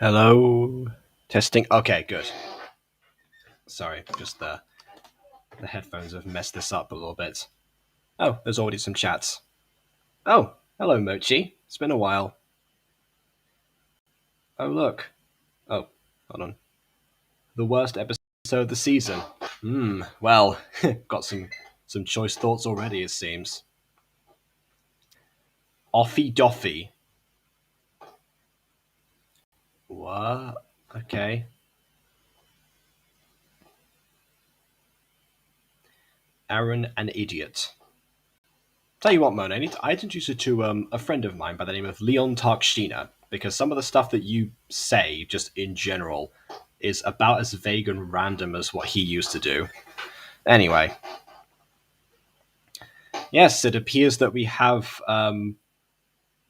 Hello. Testing. Okay, good. Sorry, just the headphones have messed this up a little bit. Oh, there's already some chats. Oh, hello, Mochi. It's been a while. Oh, look. Oh, hold on. The worst episode of the season. Well, got some choice thoughts already, it seems. Offy Doffy. What? Okay. Aaron, an idiot. Tell you what, Mona, I'd introduce you to a friend of mine by the name of Leon Tarkshina, because some of the stuff that you say, just in general, is about as vague and random as what he used to do. Anyway, yes, it appears that we have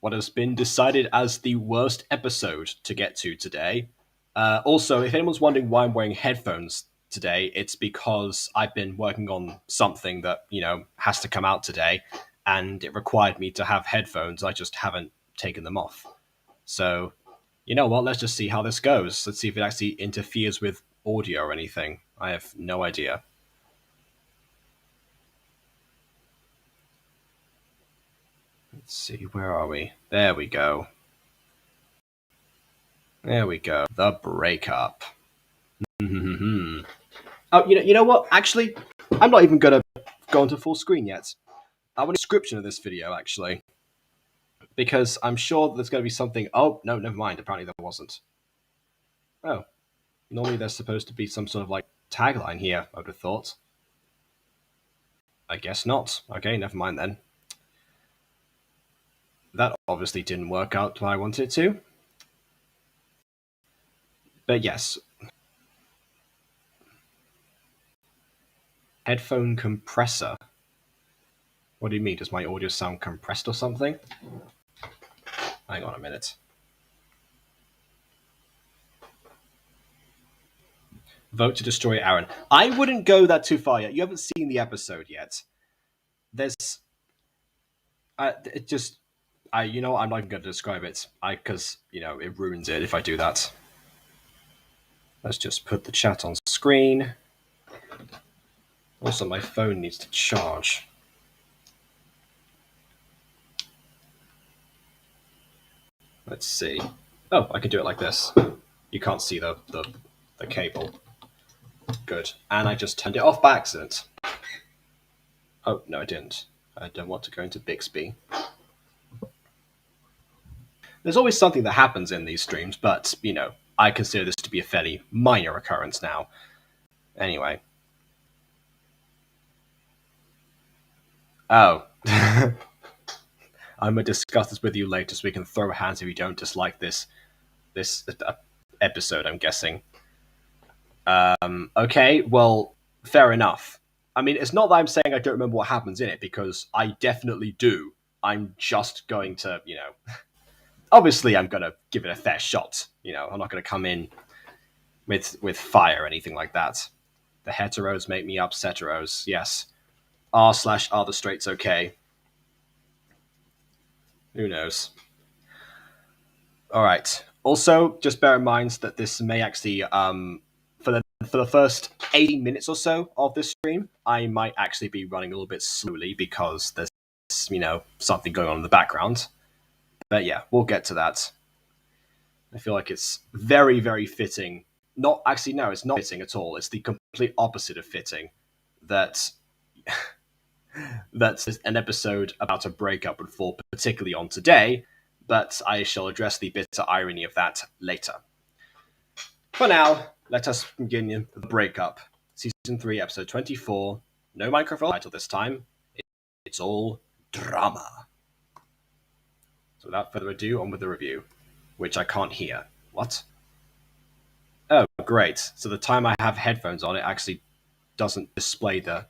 what has been decided as the worst episode to get to today. Also, if anyone's wondering why I'm wearing headphones today, it's because I've been working on something that, has to come out today, and it required me to have headphones. I just haven't taken them off. So, you know what? Let's just see how this goes. Let's see if it actually interferes with audio or anything. I have no idea. Let's see, where are we? There we go. There we go. The breakup. Oh, you know what? Actually, I'm not even gonna go into full screen yet. I want a description of this video actually, because I'm sure there's going to be something. Oh no, never mind. Apparently there wasn't. Oh, normally there's supposed to be some sort of like tagline here. I would have thought. I guess not. Okay, never mind then. That obviously didn't work out how I wanted it to. But yes, headphone compressor. What do you mean? Does my audio sound compressed or something? Hang on a minute. Vote to destroy Aaron. I wouldn't go that too far yet. You haven't seen the episode yet. There's, it just, I'm not even going to describe it. Because it ruins it if I do that. Let's just put the chat on screen. Also, my phone needs to charge. Let's see. Oh, I can do it like this. You can't see the cable. Good. And I just turned it off by accident. Oh, no, I didn't. I don't want to go into Bixby. There's always something that happens in these streams, but, I consider this to be a fairly minor occurrence now. Anyway. Oh. I'm going to discuss this with you later so we can throw hands if you don't dislike this episode, I'm guessing. Okay, well, fair enough. I mean, it's not that I'm saying I don't remember what happens in it, because I definitely do. I'm just going to, obviously I'm going to give it a fair shot. I'm not going to come in with fire or anything like that. The heteros make me upsetteros, yes. R/are the straights okay? Who knows? Alright. Also, just bear in mind that this may actually, for the first 80 minutes or so of this stream, I might actually be running a little bit slowly because there's, something going on in the background. But yeah, we'll get to that. I feel like it's very, very fitting. Not actually, no, it's not fitting at all. It's the complete opposite of fitting. That That's an episode about a breakup would fall particularly on today, but I shall address the bitter irony of that later. For now, let us begin the breakup. Season 3, episode 24. No microphone title this time. It's all drama. So without further ado, on with the review, which I can't hear. What? Oh, great. So the time I have headphones on, it actually doesn't display the...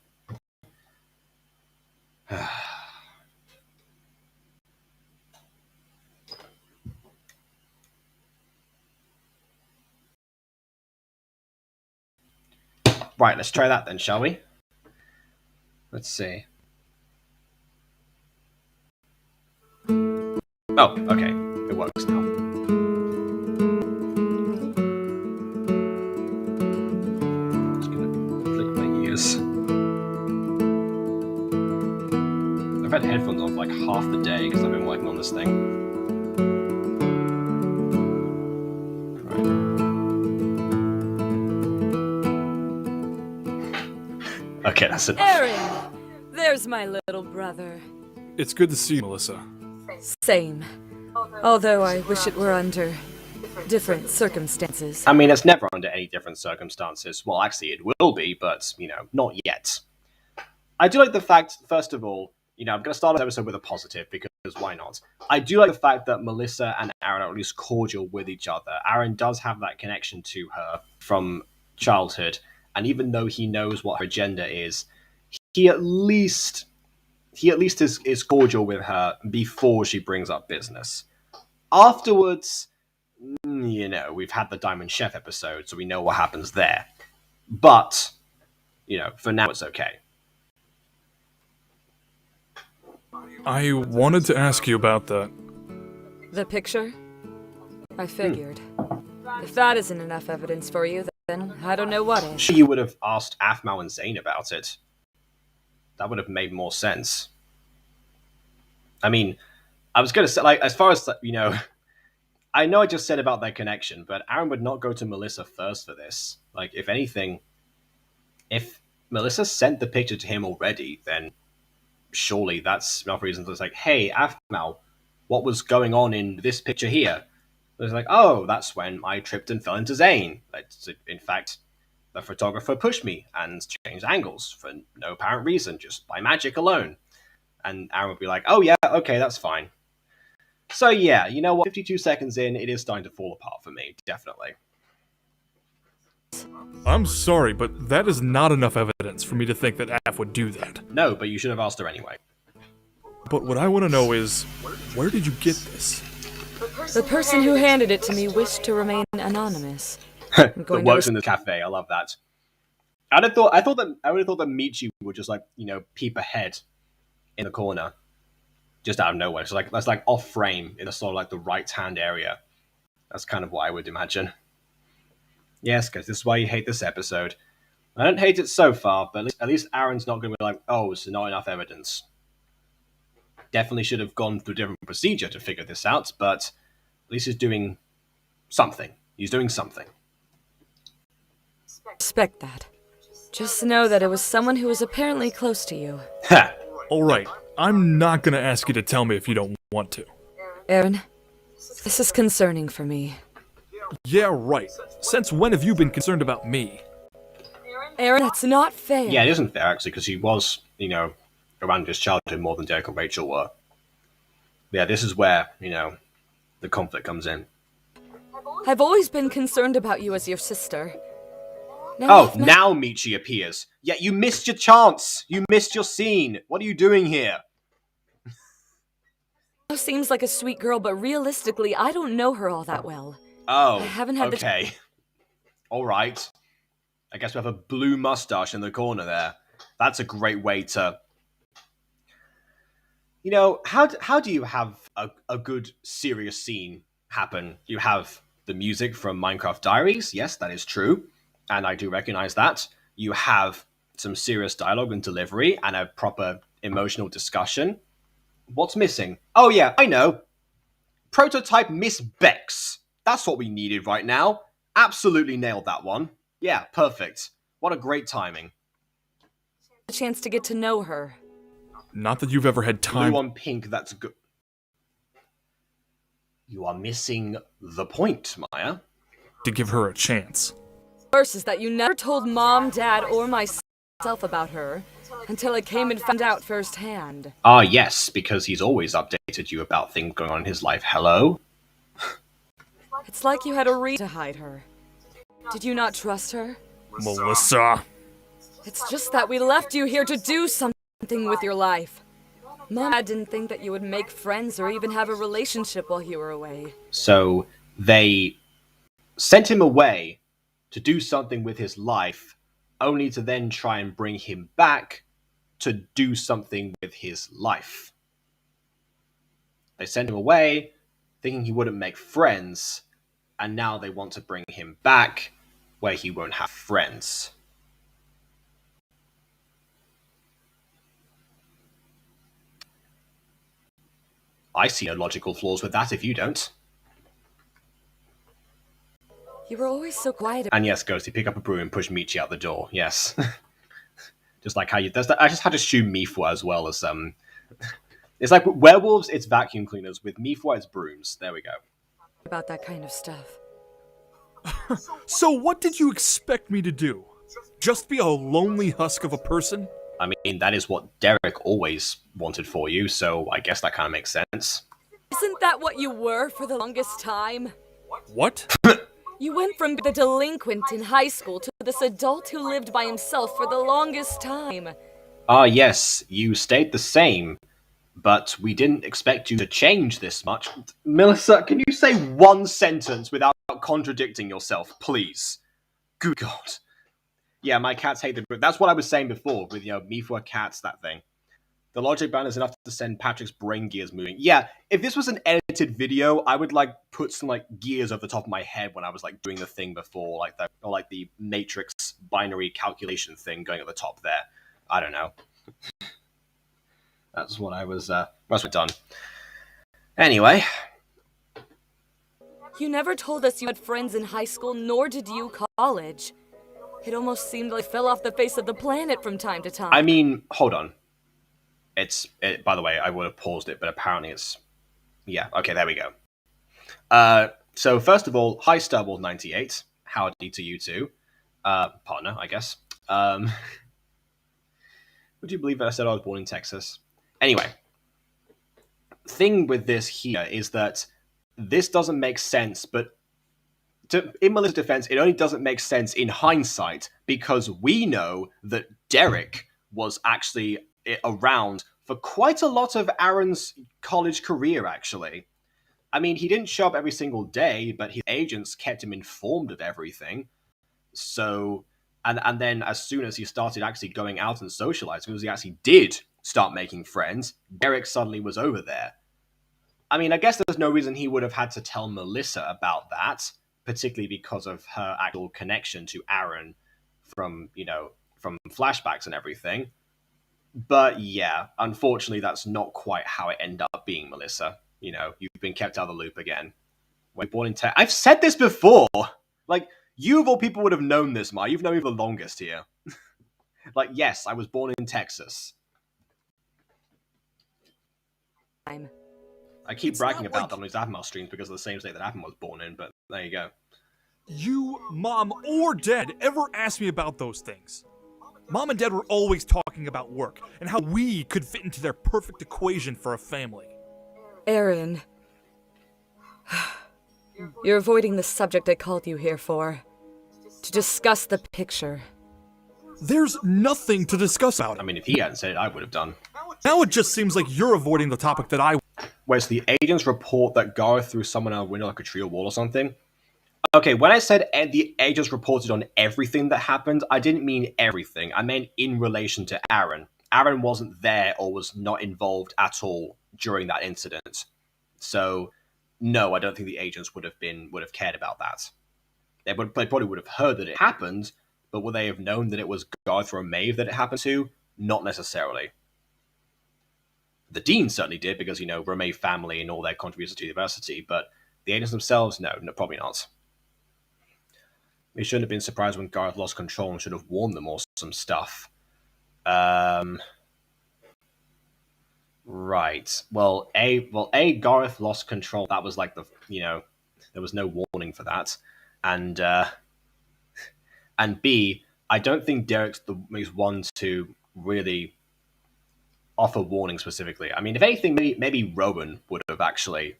Right, let's try that then, shall we? Let's see. Oh, okay. It works now. Just gonna flick my ears. I've had headphones on for like half the day because I've been working on this thing. Right. Okay, that's enough. Aaron! There's my little brother. It's good to see you, Melissa. Same. Although I wish it were under different circumstances. I mean, it's never under any different circumstances. Well, actually, it will be, but, not yet. I do like the fact, first of all, I'm going to start this episode with a positive, because why not? I do like the fact that Melissa and Aaron are at least cordial with each other. Aaron does have that connection to her from childhood, and even though he knows what her gender is, he at least is cordial with her before she brings up business. Afterwards, we've had the Diamond Chef episode, so we know what happens there. But, for now it's okay. I wanted to ask you about that. The picture? I figured. If that isn't enough evidence for you, then I don't know what is. Sure, you would have asked Aphmau and Zane about it. That would have made more sense. I mean, I was going to say, as far as, I know I just said about their connection, but Aaron would not go to Melissa first for this. If anything, if Melissa sent the picture to him already, then surely that's enough reason to hey, Aphmau, what was going on in this picture here? It's oh, that's when I tripped and fell into Zane. In fact, the photographer pushed me and changed angles for no apparent reason, just by magic alone. And Aaron would be oh yeah, okay, that's fine. So yeah, you know what? 52 seconds in, it is starting to fall apart for me, definitely. I'm sorry, but that is not enough evidence for me to think that Af would do that. No, but you should have asked her anyway. But what I want to know is, where did you get this? The person who handed it to me wished to remain anonymous. That works in the cafe. I love that. I would have thought that Michi would just peep ahead in the corner, just out of nowhere. So that's off frame in a sort of the right hand area. That's kind of what I would imagine. Yes, because this is why you hate this episode. I don't hate it so far, but at least Aaron's not going to be oh, it's not enough evidence. Definitely should have gone through a different procedure to figure this out, but at least he's doing something. He's doing something. Respect that. Just know that it was someone who was apparently close to you. Ha! Alright, I'm not gonna ask you to tell me if you don't want to. Aaron, this is concerning for me. Yeah, right. Since when have you been concerned about me? Aaron, that's not fair. Yeah, it isn't fair, actually, because he was, around his childhood more than Derek and Rachel were. Yeah, this is where, the conflict comes in. I've always been concerned about you as your sister. Now Michi appears. Yeah, you missed your chance. You missed your scene. What are you doing here? Seems like a sweet girl, but realistically, I don't know her all that well. Oh, I haven't had okay. All right. I guess we have a blue mustache in the corner there. That's a great way to... how do you have a good, serious scene happen? You have the music from Minecraft Diaries. Yes, that is true. And I do recognize that. You have some serious dialogue and delivery and a proper emotional discussion. What's missing? Oh yeah, I know. Prototype Miss Bex. That's what we needed right now. Absolutely nailed that one. Yeah, perfect. What a great timing. A chance to get to know her. Not that you've ever had time Blue on pink, that's good. You are missing the point, Maya. to give her a chance. Worse is that you never told Mom, Dad, or myself about her until I came and found out firsthand. Ah, yes, because he's always updated you about things going on in his life. Hello? It's like you had a reason to hide her. Did you not trust her? Melissa! It's just that we left you here to do something with your life. Mom and Dad didn't think that you would make friends or even have a relationship while you were away. So they sent him away to do something with his life, only to then try and bring him back to do something with his life. They sent him away thinking he wouldn't make friends, and now they want to bring him back where he won't have friends. I see no logical flaws with that if you don't. You were always so quiet. And yes, Ghosty, pick up a broom and push Michi out the door. Yes. Just like how you... I just had to assume Mifwa as well as... It's like with werewolves, it's vacuum cleaners. With Mifwa, it's brooms. There we go. About that kind of stuff. So what did you expect me to do? Just be a lonely husk of a person? I mean, that is what Derek always wanted for you, so I guess that kind of makes sense. Isn't that what you were for the longest time? What? You went from the delinquent in high school to this adult who lived by himself for the longest time. Ah, yes, you stayed the same, but we didn't expect you to change this much. Melissa, can you say one sentence without contradicting yourself, please? Good God. Yeah, my cats hate the group. That's what I was saying before with, Mifwa cats, that thing. The logic bound is enough to send Patrick's brain gears moving. Yeah, if this was an edited video, I would put some gears over the top of my head when I was doing the thing before, the Matrix binary calculation thing going at the top there. I don't know. That's what I was done. Anyway. You never told us you had friends in high school, nor did you college. It almost seemed like fell off the face of the planet from time to time. I mean, hold on. By the way, I would have paused it, but apparently it's... Yeah, okay, there we go. So first of all, hi Stubble98. Howdy to you too. Partner, I guess. Would you believe that I said I was born in Texas? Anyway, thing with this here is that this doesn't make sense, but in Melissa's defense, it only doesn't make sense in hindsight because we know that Derek was actually around for quite a lot of Aaron's college career, actually. I mean, he didn't show up every single day, but his agents kept him informed of everything. So, and then as soon as he started actually going out and socializing, because he actually did start making friends, Derek suddenly was over there. I mean, I guess there's no reason he would have had to tell Melissa about that, particularly because of her actual connection to Aaron from flashbacks and everything. But yeah, unfortunately, that's not quite how it ended up being, Melissa. You've been kept out of the loop again. When born in I've said this before! You of all people would have known this, Ma. You've known me for the longest here. Yes, I was born in Texas. I keep bragging about that on these Avmal streams because of the same state that Avmal was born in, but there you go. You, Mom, or Dad ever asked me about those things? Mom and Dad were always talking about work and how we could fit into their perfect equation for a family. Aaron. You're avoiding the subject I called you here for. To discuss the picture. There's nothing to discuss about it. I mean, if he hadn't said it, I would have done. Now it just seems like you're avoiding the topic that I... Where's the agents report that Garth threw someone out a window like a tree or wall or something? Okay, when I said the agents reported on everything that happened, I didn't mean everything. I meant in relation to Aaron. Aaron wasn't there or was not involved at all during that incident. So, no, I don't think the agents would have cared about that. They probably would have heard that it happened, but would they have known that it was Garth or Maeve that it happened to? Not necessarily. The Dean certainly did because, Romay family and all their contributions to the university, but the agents themselves, no, probably not. They shouldn't have been surprised when Garth lost control and should have warned them or some stuff. Right. Well, Gareth lost control. That was like there was no warning for that, and B, I don't think Derek's the is one to really offer warning specifically. I mean, if anything, maybe Rowan would have actually,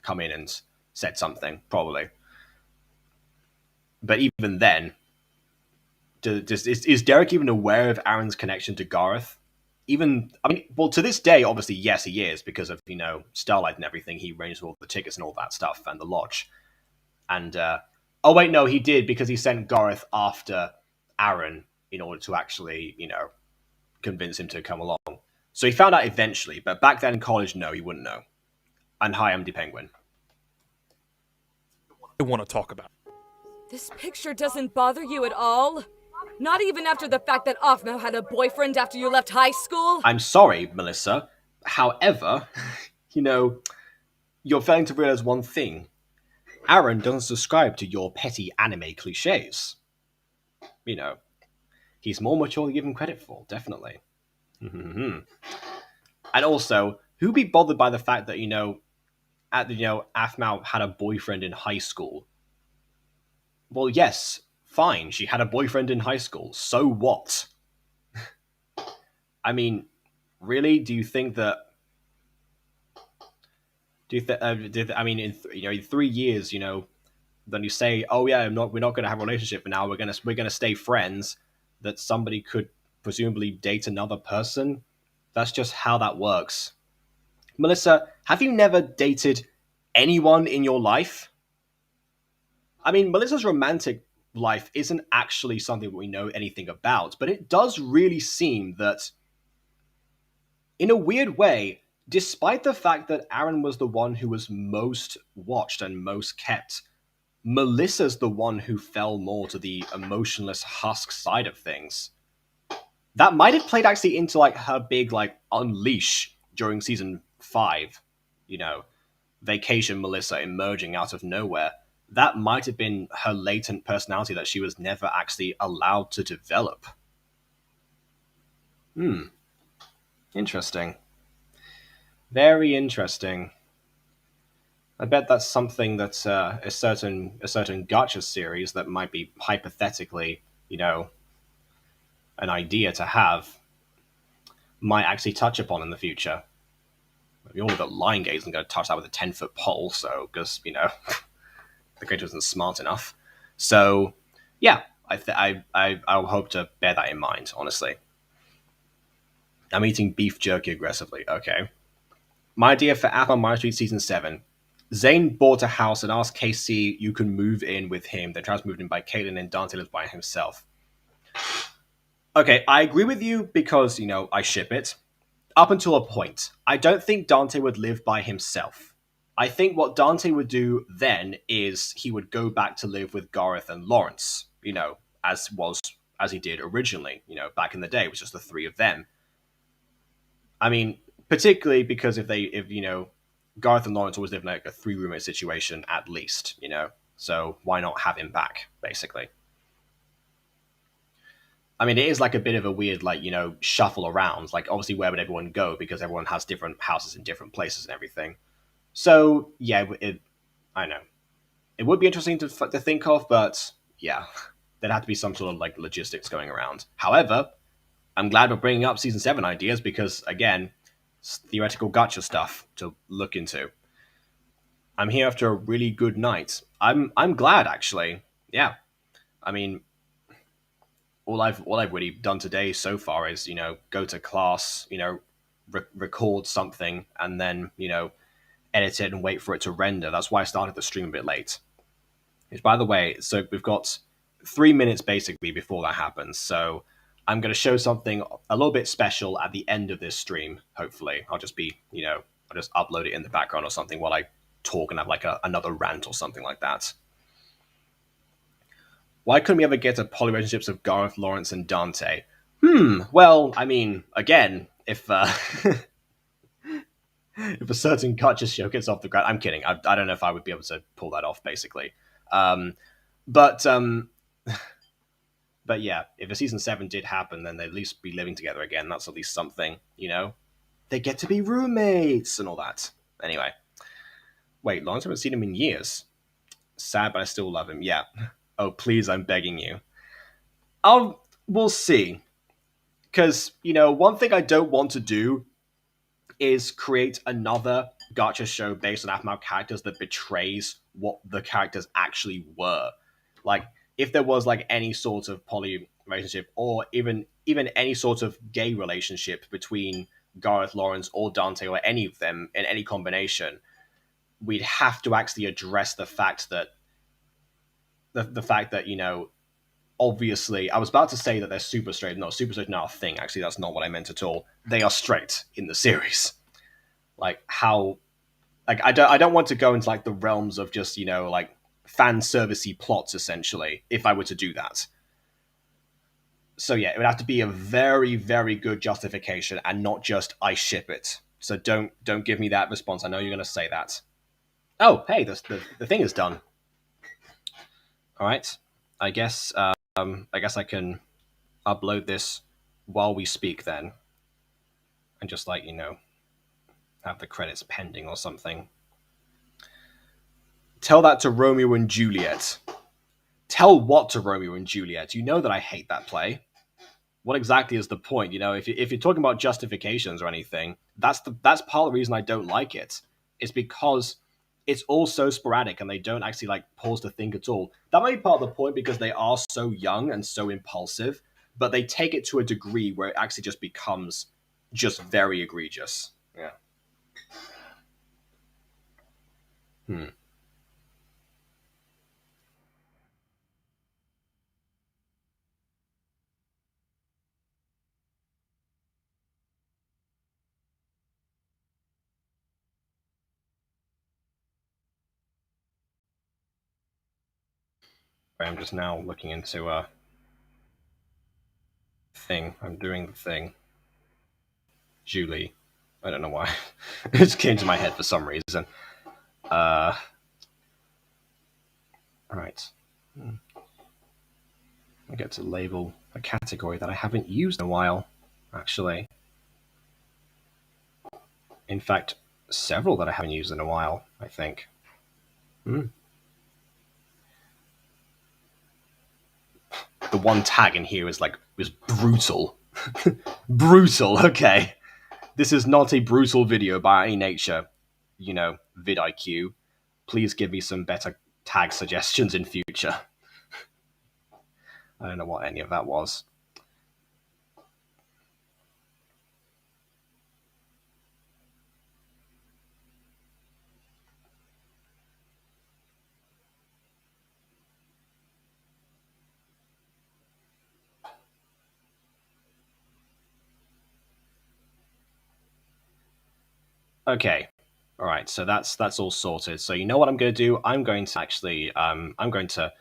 come in and said something probably. But even then, is Derek even aware of Aaron's connection to Gareth? Even, I mean, well, to this day, obviously, yes, he is because of Starlight and everything. He arranged all the tickets and all that stuff and the lodge. And oh wait, no, he did because he sent Gareth after Aaron in order to actually, convince him to come along. So he found out eventually, but back then in college, no, he wouldn't know. And hi, I'm the Penguin. I want to talk about. This picture doesn't bother you at all? Not even after the fact that Offmo had a boyfriend after you left high school? I'm sorry, Melissa. However, you're failing to realize one thing. Aaron doesn't subscribe to your petty anime cliches. You know, he's more mature than you give him credit for, definitely. And also, who'd be bothered by the fact that, Aphmau had a boyfriend in high school? Well, yes, fine, she had a boyfriend in high school. So what? I mean, really? Do you think that? I mean, in 3 years, then you say, oh yeah, we're not going to have a relationship, but now we're gonna stay friends. That somebody could presumably date another person. That's just how that works. Melissa, have you never dated anyone in your life? I mean, Melissa's romantic life isn't actually something we know anything about, but it does really seem that, in a weird way, despite the fact that Aaron was the one who was most watched and most kept, Melissa's the one who fell more to the emotionless husk side of things. That might have played actually into like her big like unleash during season 5, vacation Melissa emerging out of nowhere. That might have been her latent personality that she was never actually allowed to develop. Interesting. Very interesting. I bet that's something that a certain gotcha series that might be hypothetically, an idea to have might actually touch upon in the future. We all know that Line Gate isn't going to touch that with a 10-foot pole, so because the creature isn't smart enough. So yeah, I'll hope to bear that in mind. Honestly, I'm eating beef jerky aggressively. Okay, my idea for App on MyStreet season 7. Zane bought a house and asked KC you can move in with him. Then tries to move in by Caitlin and Dante lives by himself. Okay, I agree with you because, I ship it. Up until a point. I don't think Dante would live by himself. I think what Dante would do then is he would go back to live with Gareth and Lawrence, as he did originally, back in the day, it was just the three of them. I mean, particularly because if Gareth and Lawrence always live in like a 3 roommate situation at least, so why not have him back, basically? I mean, it is like a bit of a weird, like, shuffle around. Like, obviously, where would everyone go? Because everyone has different houses in different places and everything. So, yeah, I know. It would be interesting to think of, but yeah, there'd have to be some sort of, like, logistics going around. However, I'm glad we're bringing up Season 7 ideas because, again, it's theoretical gotcha stuff to look into. I'm here after a really good night. I'm glad, actually. Yeah. I mean, all I've really done today so far is go to class, record something, and then edit it and wait for it to render. That's why I started the stream a bit late. Which, by the way, so we've got 3 minutes basically before that happens. So I'm going to show something a little bit special at the end of this stream. Hopefully, I'll just upload it in the background or something while I talk and have like another rant or something like that. Why couldn't we ever get to poly relationships of Gareth, Lawrence, and Dante? Well, I mean, again, if if a certain gotcha show gets off the ground, I'm kidding. I don't know if I would be able to pull that off, basically. But yeah, if a season 7 did happen, then they'd at least be living together again. That's at least something, they get to be roommates and all that. Anyway, wait, Lawrence, I haven't seen him in years. Sad, but I still love him. Yeah. Oh, please, I'm begging you. We'll see. Because, one thing I don't want to do is create another gacha show based on Aftermath characters that betrays what the characters actually were. Like, if there was like any sort of poly relationship, or even any sort of gay relationship between Gareth Lawrence or Dante or any of them in any combination, we'd have to actually address the fact that the fact that obviously, I was about to say that they're super straight. No, super straight not a thing. Actually, that's not what I meant at all. They are straight in the series. Like how, like I don't want to go into like the realms of just like fan servicey plots essentially. If I were to do that, so yeah, it would have to be a very very good justification and not just I ship it. So don't give me that response. I know you're going to say that. Oh, hey, the thing is done. All right, I guess I can upload this while we speak then, and just like have the credits pending or something. Tell that to Romeo and Juliet. Tell what to Romeo and Juliet? You know that I hate that play. What exactly is the point? If you're talking about justifications or anything, that's part of the reason I don't like it. It's because it's all so sporadic and they don't actually like pause to think at all. That might be part of the point because they are so young and so impulsive, but they take it to a degree where it actually just becomes just very egregious. Yeah. Hmm. I'm just now looking into a thing. I'm doing the thing. Julie. I don't know why. It just came to my head for some reason. Right. I get to label a category that I haven't used in a while, actually. In fact, several that I haven't used in a while, I think. Hmm. The one tag in here is brutal. Brutal, okay. This is not a brutal video by any nature, vidIQ. Please give me some better tag suggestions in future. I don't know what any of that was. Okay. All right, so that's all sorted. So you know what I'm going to do? I'm going to actually I'm going to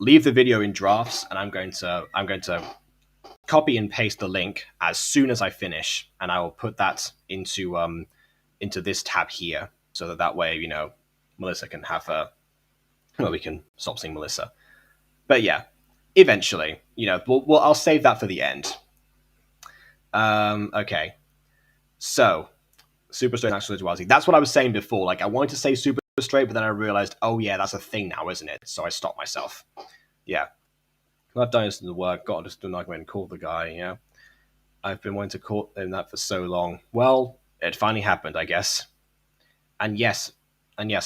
leave the video in drafts, and I'm going to copy and paste the link as soon as I finish, and I will put that into this tab here, so that way Melissa can have a well, we can stop seeing Melissa. But yeah, eventually, I'll save that for the end. Okay, so super straight natural sexuality. That's what I was saying before. Like I wanted to say super straight, but then I realized, oh yeah, that's a thing now, isn't it? So I stopped myself. Yeah. I've done this in the work, got just an argument and called the guy, I've been wanting to call him that for so long. Well, it finally happened, I guess. And yes,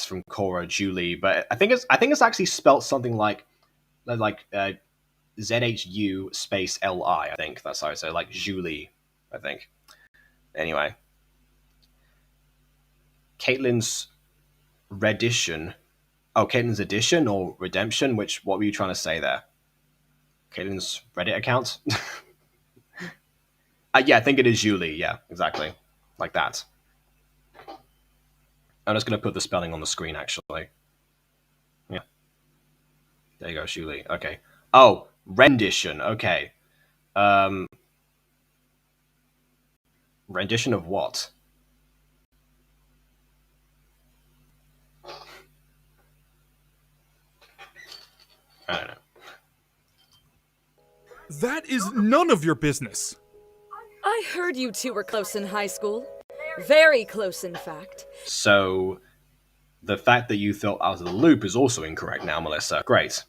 from Cora, Julie, but I think it's actually spelt something like ZHU space LI, I think that's how I say like Julie, I think. Anyway. Caitlin's Redition. Oh, Caitlin's Edition or Redemption? What were you trying to say there? Caitlin's Reddit account? Yeah, I think it is Julie. Yeah, exactly. Like that. I'm just going to put the spelling on the screen, actually. Yeah. There you go, Julie. Okay. Oh, rendition. Okay. Um, rendition of what? I don't know. That is none of your business. I heard you two were close in high school. Very close, in fact. So, the fact that you thought out of the loop is also incorrect now, Melissa. Great.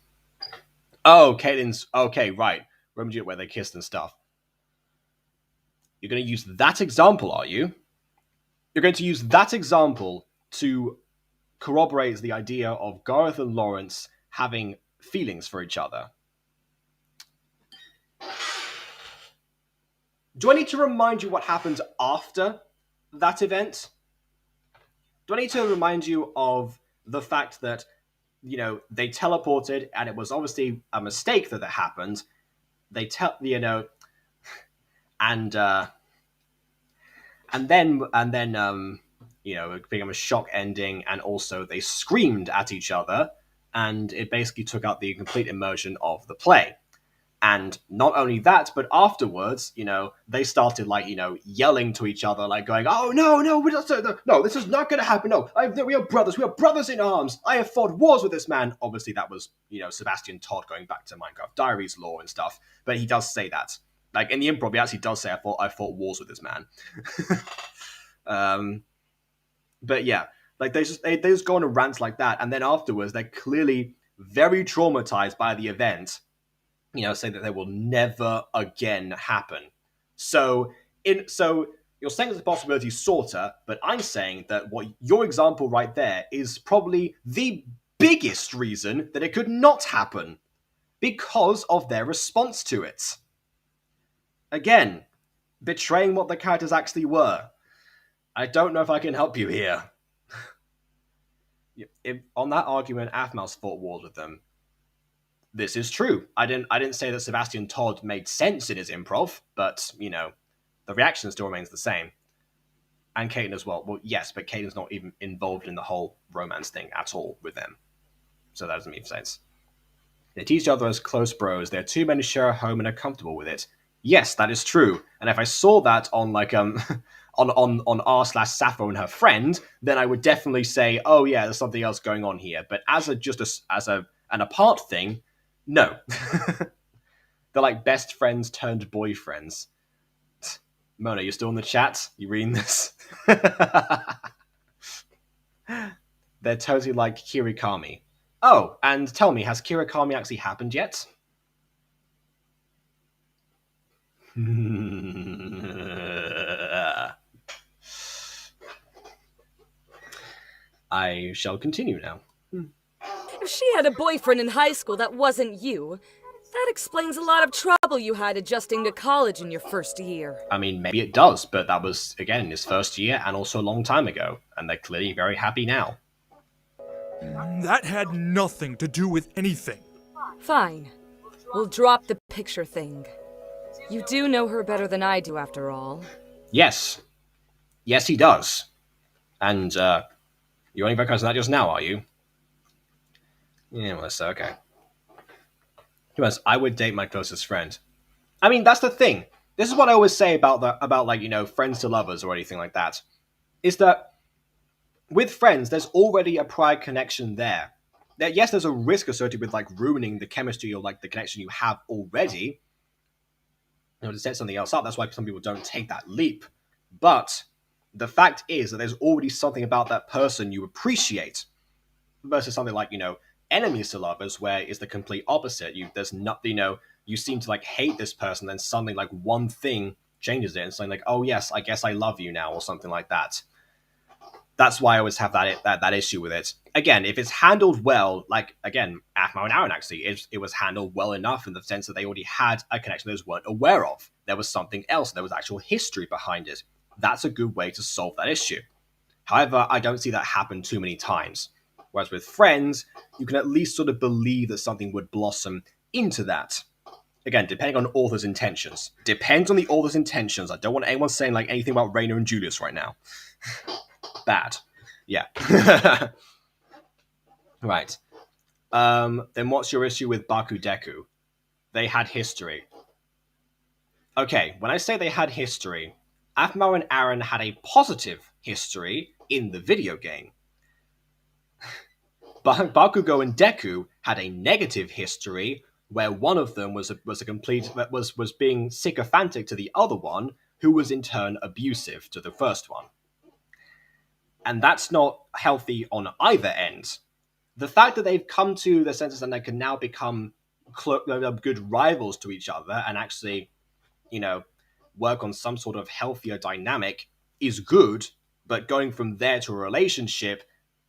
Oh, Caitlin's... Okay, right. Romeo and Juliet where they kissed and stuff. You're going to use that example, are you? You're going to use that example to corroborate the idea of Gareth and Lawrence having feelings for each other. Do I need to remind you what happened after that event? Do I need to remind you of the fact that, you know, they teleported and it was obviously a mistake that happened? They and then you know, it became a shock ending, and also they screamed at each other, and it basically took out the complete immersion of the play. And not only that, but afterwards, you know, they started, like, you know, yelling to each other, like going, "Oh no, no, this is not going to happen. No, we are brothers in arms. I have fought wars with this man." Obviously, that was, you know, Sebastian Todd going back to Minecraft Diaries lore and stuff. But he does say that, like in the improv, he actually does say, I fought wars with this man." But yeah, like they just go on a rant like that, and then afterwards, they're clearly very traumatized by the event. You know, saying that they will never again happen. So you're saying there's a possibility, sorta, but I'm saying that what your example right there is probably the biggest reason that it could not happen, because of their response to it. Again, betraying what the characters actually were. I don't know if I can help you here. On that argument, Athmouse fought wars with them. This is true. I didn't say that Sebastian Todd made sense in his improv, but, you know, the reaction still remains the same. And Caitlin as well. Well, yes, but Caitlin's not even involved in the whole romance thing at all with them. So that doesn't make sense. They tease each other as close bros. They're two men who share a home and are comfortable with it. Yes, that is true. And if I saw that on, like, on r/Sappho and her friend, then I would definitely say, oh yeah, there's something else going on here. But as an apart thing, no. They're like best friends turned boyfriends. Mona, you still in the chat? You reading this? They're totally like Kirikami. Oh, and tell me, has Kirikami actually happened yet? I shall continue now. If she had a boyfriend in high school that wasn't you, that explains a lot of trouble you had adjusting to college in your first year. I mean, maybe it does, but that was, again, his first year and also a long time ago, and they're clearly very happy now. That had nothing to do with anything. Fine. We'll drop the picture thing. You do know her better than I do, after all. Yes. Yes, he does. And, you're only recognizing that just now, are you? Yeah, well, so, okay. Because I would date my closest friend. I mean, that's the thing. This is what I always say about like, you know, friends to lovers or anything like that. Is that with friends, there's already a prior connection there. Yes, there's a risk associated with, like, ruining the chemistry or, like, the connection you have already. You know, to set something else up, that's why some people don't take that leap. But the fact is that there's already something about that person you appreciate, versus something like, you know, enemies to lovers, where it's the complete opposite. There's not, you know, you seem to, like, hate this person, then something like one thing changes it, and something like, oh yes, I guess I love you now, or something like that. That's why I always have that issue with it. Again, if it's handled well, like, again, Athmo and Aaron, actually, it was handled well enough in the sense that they already had a connection they weren't aware of. There was something else. There was actual history behind it. That's a good way to solve that issue. However, I don't see that happen too many times. Whereas with friends, you can at least sort of believe that something would blossom into that. Again, depending on author's intentions. Depends on the author's intentions. I don't want anyone saying, like, anything about Raina and Julius right now. Bad. Yeah. Right. Then what's your issue with Baku Deku? They had history. Okay, when I say they had history, Athmo and Aaron had a positive history in the video game. Bakugo and Deku had a negative history where one of them was being sycophantic to the other one, who was in turn abusive to the first one. And that's not healthy on either end. The fact that they've come to the senses and they can now become good rivals to each other and actually, work on some sort of healthier dynamic is good, but going from there to a relationship,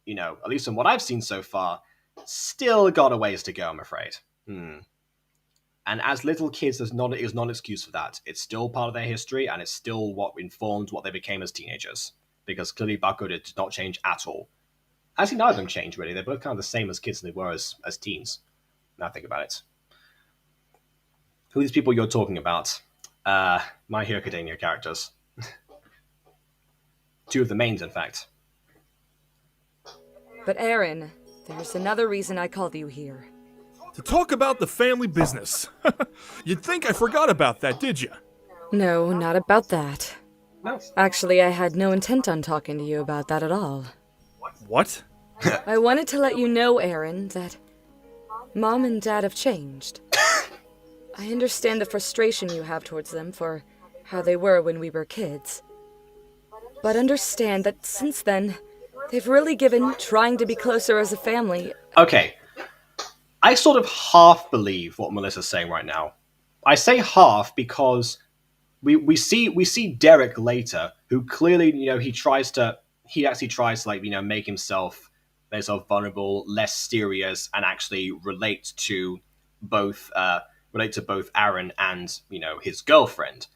at least from what I've seen so far, still got a ways to go, I'm afraid. And as little kids, is not an excuse for that. It's still part of their history, and it's still what informed what they became as teenagers. Because clearly Baku did not change at all. Actually, neither of them changed, really. They're both kind of the same as kids as they were as teens. Now think about it. Who are these people you're talking about? My Hero Academia characters. Two of the mains, in fact. But Aaron, there's another reason I called you here. To talk about the family business. You'd think I forgot about that, did you? No, not about that. No. Actually, I had no intent on talking to you about that at all. What? I wanted to let you know, Aaron, that Mom and Dad have changed. I understand the frustration you have towards them for how they were when we were kids. But understand that since then, they've really given trying to be closer as a family. Okay. I sort of half believe what Melissa's saying right now. I say half because we see Derek later, who clearly, he actually tries to make himself vulnerable, less serious, and actually relate to both Aaron and his girlfriend.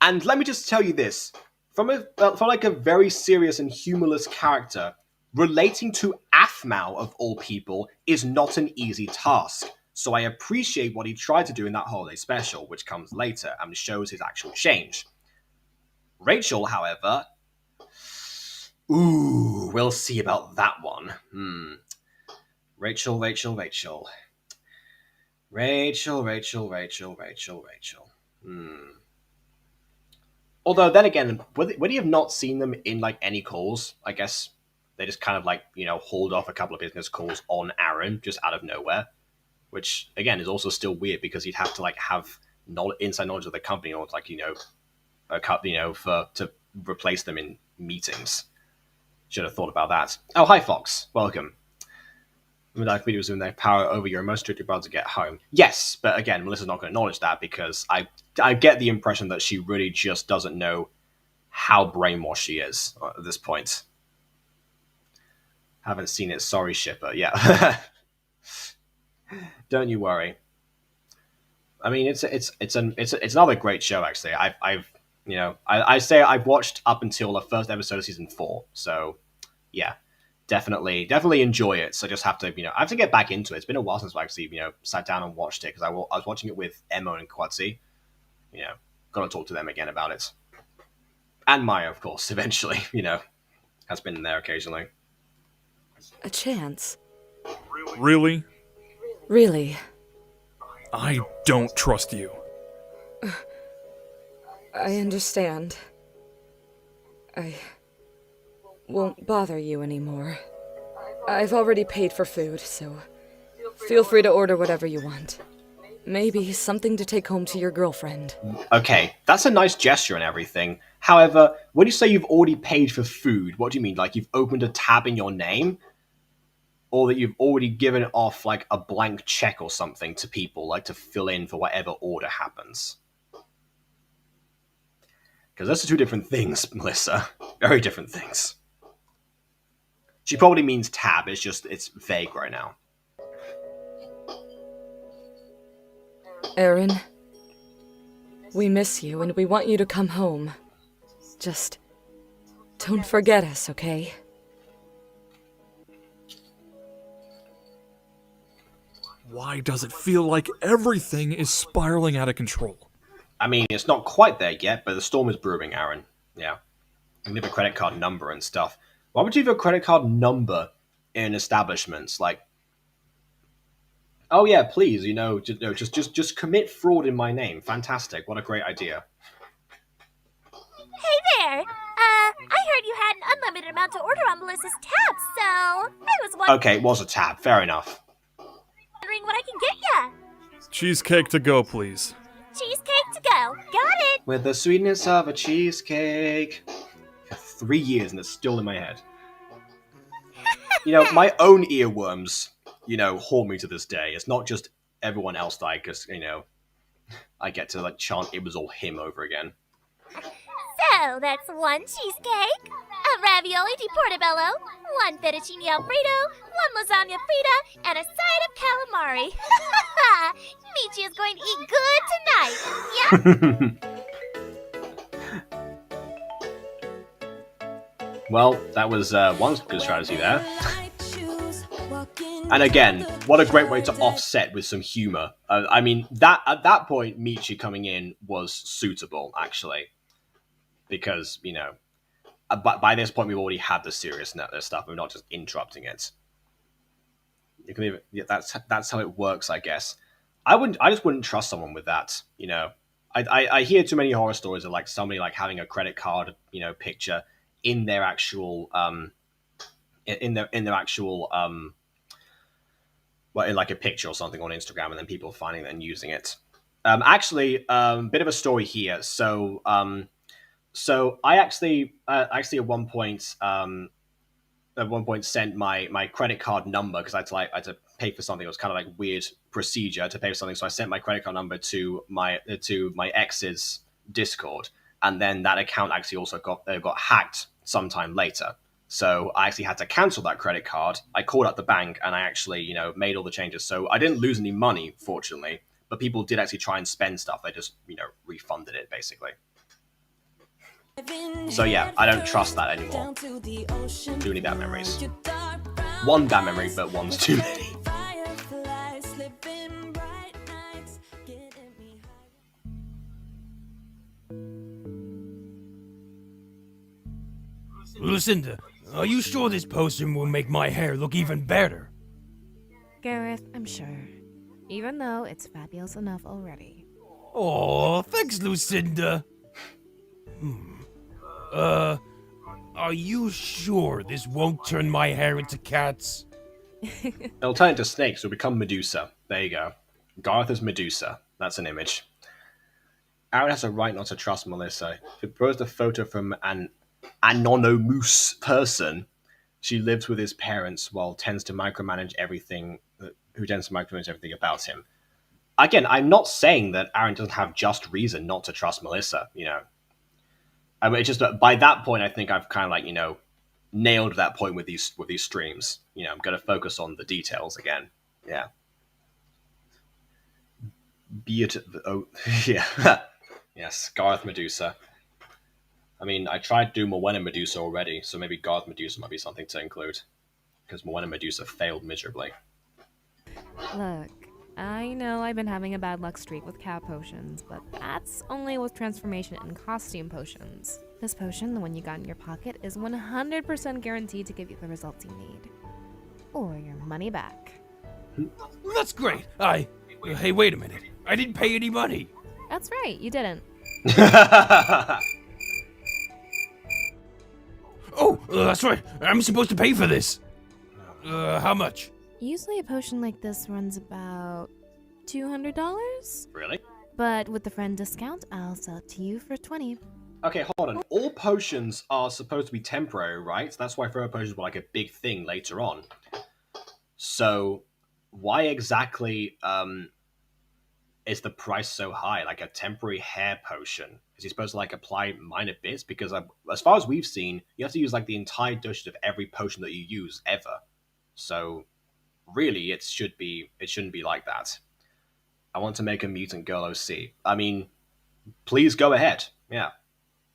And let me just tell you this: from a very serious and humorless character, relating to Aphmau of all people is not an easy task. So I appreciate what he tried to do in that holiday special, which comes later and shows his actual change. Rachel, however, we'll see about that one. Rachel. Although then again, would he have not seen them in any calls? I guess they just kind of hauled off a couple of business calls on Aaron just out of nowhere, which again is also still weird because he'd have to have inside knowledge of the company or to replace them in meetings. Should have thought about that. Oh, hi Fox, welcome. Like videos in their power over your most strictly about to get home. Yes, but again, Melissa's not going to acknowledge that because I get the impression that she really just doesn't know how brainwashed she is at this point. Haven't seen it, sorry shipper. Yeah. Don't you worry. I mean, it's another great show actually. I say I've watched up until the first episode of season 4. So, yeah. Definitely enjoy it. So I just have to, I have to get back into it. It's been a while since I actually, sat down and watched it because I was watching it with Emma and Quatsi. Got to talk to them again about it. And Maya, of course, eventually, has been there occasionally. A chance. Really? Really. I don't trust you. I understand. I won't bother you anymore. I've already paid for food, so feel free to order whatever you want. Maybe something to take home to your girlfriend. Okay, that's a nice gesture and everything. However, when you say you've already paid for food, what do you mean? Like you've opened a tab in your name? Or that you've already given off a blank check or something to people, to fill in for whatever order happens? Because those are two different things, Melissa. Very different things. She probably means tab, it's vague right now. Aaron, we miss you and we want you to come home. Just don't forget us, okay? Why does it feel like everything is spiraling out of control? I mean, it's not quite there yet, but the storm is brewing, Aaron. Yeah. You leave a credit card number and stuff. Why would you leave a credit card number in establishments? Oh yeah, please, just commit fraud in my name. Fantastic. What a great idea. Hey there! I heard you had an unlimited amount to order on Melissa's tab, so I was wondering... Okay, it was a tab. Fair enough. What I can get ya. Cheesecake to go, please. Cheesecake to go. Got it! with the sweetness of a cheesecake. For 3 years and it's still in my head. You know, my own earworms, haunt me to this day. It's not just everyone else that I get to chant "It was all him" over again. So that's one cheesecake, a ravioli di portobello, one fettuccine alfredo, one lasagna frita, and a side of calamari. Michi is going to eat good tonight. Yeah. Well, that was one good strategy there. And again, what a great way to offset with some humor. I mean, that at that point, Michi coming in was suitable, actually. Because, by this point, we've already had the serious stuff. We're not just interrupting it. You can even, that's how it works, I guess. I just wouldn't trust someone with that. I hear too many horror stories of somebody having a credit card, picture in their actual in their actual well, in a picture or something on Instagram, and then people finding it and using it. Actually, bit of a story here. So I actually at one point sent my credit card number because I had to pay for something. It was kind of weird procedure to pay for something. So I sent my credit card number to my ex's Discord, and then that account actually also got hacked sometime later. So I actually had to cancel that credit card. I called up the bank and I actually made all the changes. So I didn't lose any money, fortunately, but people did actually try and spend stuff. They just refunded it basically. So yeah, I don't trust that anymore. Too many bad memories. One bad memory, but one's too many. Lucinda, are you sure this potion will make my hair look even better? Gareth, I'm sure. Even though it's fabulous enough already. Oh, thanks, Lucinda. Are you sure this won't turn my hair into cats? It'll turn into snakes. It'll become Medusa. There you go. Garth is Medusa. That's an image. Aaron has a right not to trust Melissa. If it posts a photo from an anonymous person, she lives with his parents who tends to micromanage everything about him. Again, I'm not saying that Aaron doesn't have just reason not to trust Melissa, I mean, it's just by that point, I think I've kind of nailed that point with these streams. I'm going to focus on the details again. Yeah. Oh, yeah. Yes, Garth Medusa. I mean, I tried to do Morwenna Medusa already, so maybe Garth Medusa might be something to include. Because Morwenna Medusa failed miserably. Look, I know I've been having a bad luck streak with cat potions, but that's only with transformation and costume potions. This potion, the one you got in your pocket, is 100% guaranteed to give you the results you need. Or your money back. That's great. Hey, wait a minute. I didn't pay any money. That's right, you didn't. Oh, that's right. I'm supposed to pay for this. How much? Usually a potion like this runs about $200. Really? But with the friend discount, I'll sell it to you for $20. Okay, hold on. All potions are supposed to be temporary, right? That's why throw potions were a big thing later on. So, why exactly is the price so high? A temporary hair potion? Is he supposed to apply minor bits? Because as far as we've seen, you have to use the entire dosage of every potion that you use ever. So, really, it shouldn't be like that. I want to make a mutant girl OC. I mean, please go ahead. Yeah.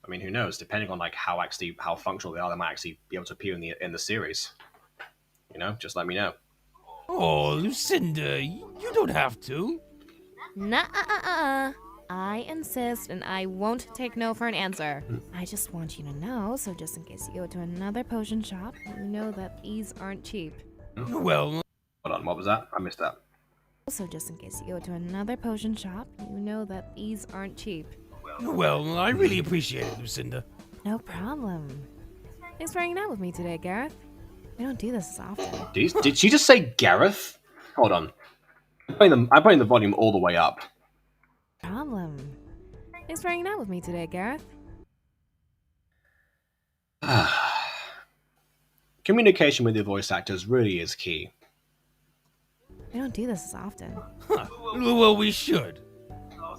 I mean, who knows? Depending on how functional they are, they might actually be able to appear in the series. Just let me know. Oh, Lucinda, you don't have to. Nuh-uh-uh-uh. I insist, and I won't take no for an answer. I just want you to know, so just in case you go to another potion shop, you know that these aren't cheap. Well... Hold on, what was that? I missed that. So just in case you go to another potion shop, you know that these aren't cheap. Well, I really appreciate it, Lucinda. No problem. Thanks for hanging out with me today, Gareth. We don't do this as often. Did she just say Gareth? Hold on. I'm putting the volume all the way up. Problem. Thanks for hanging out with me today, Gareth. Communication with your voice actors really is key. I don't do this as often. Huh. Well, we should.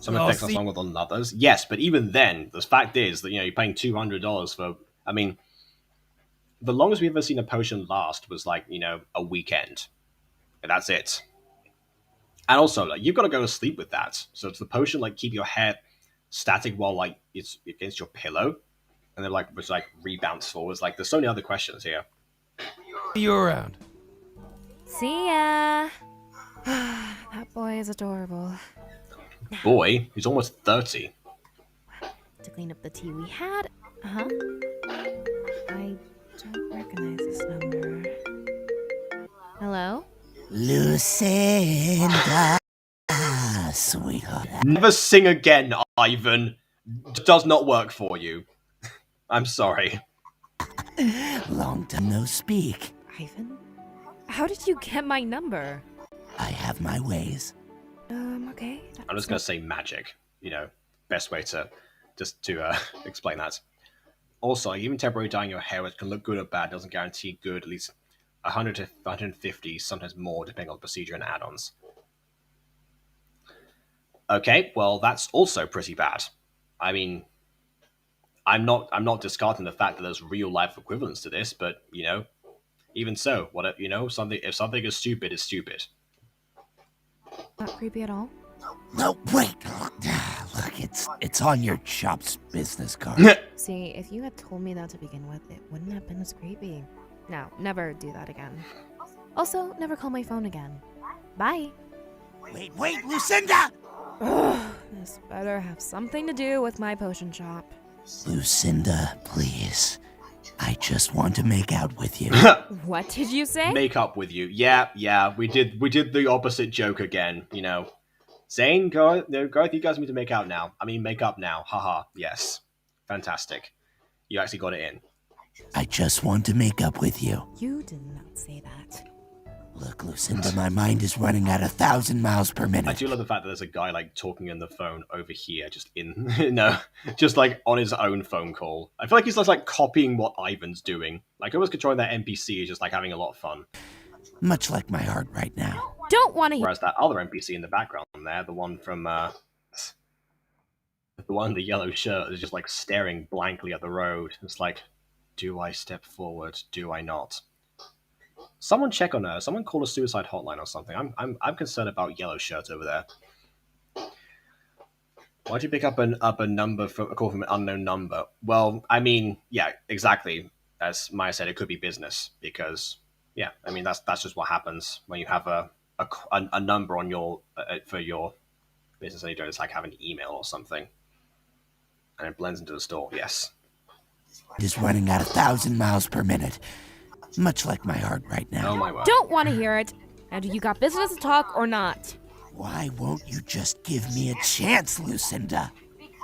Some I'll effects last see- longer than others. Yes, but even then, the fact is that you're paying $200 for. I mean, the longest we've ever seen a potion last was like a weekend, and that's it. And also, like, you've got to go to sleep with that. So does the potion like keep your hair static while like it's against your pillow, and then like it's like rebounds forwards? Like, there's so many other questions here. See you around. See ya. That boy is adorable. Boy, he's almost 30. To clean up the tea we had. Uh-huh. I don't recognize this number. Hello? Lucinda, sweetheart. Never sing again, Ivan. Does not work for you. I'm sorry. Long time no speak. Ivan? How did you get my number? I have my ways. Okay. I'm just gonna say magic. Best way to explain that. Also, even temporarily dyeing your hair, it can look good or bad. Doesn't guarantee good. At least 100 to 150, sometimes more, depending on the procedure and add-ons. Okay, well, that's also pretty bad. I mean, I'm not discarding the fact that there's real life equivalents to this, but even so, something if something is stupid, it's stupid. Not creepy at all? No, wait. Look, it's on your shop's business card. See, if you had told me that to begin with, it wouldn't have been as creepy. Now, never do that again. Also, never call my phone again. Bye. Wait, Lucinda! Ugh, this better have something to do with my potion shop. Lucinda, please. I just want to make out with you. What did you say? Make up with you. Yeah. We did the opposite joke again. Zane, Garth, you guys need to make out now. I mean, make up now. Haha. Yes. Fantastic. You actually got it in. I just want to make up with you. You did not say that. Look, Lucinda, my mind is running at 1,000 miles per minute. I do love the fact that there's a guy like talking on the phone over here, just just like on his own phone call. I feel like he's just like copying what Ivan's doing. Like almost controlling that NPC is just like having a lot of fun. Much like my heart right now. Don't want to hear. Whereas that other NPC in the background there, the one from the one in the yellow shirt, is just like staring blankly at the road. It's like, do I step forward? Do I not? Someone check on her. Someone call a suicide hotline or something. I'm concerned about yellow shirt over there. Why'd you pick up a number from a call from an unknown number? Well, I mean, yeah, exactly. As Maya said, it could be business because, yeah, I mean that's just what happens when you have a number on your for your business and you don't just like have an email or something, and it blends into the store. Yes. It is running at 1,000 miles per minute. Much like my heart right now. Oh my word. Don't want to hear it. Now, do you got business to talk or not? Why won't you just give me a chance, Lucinda?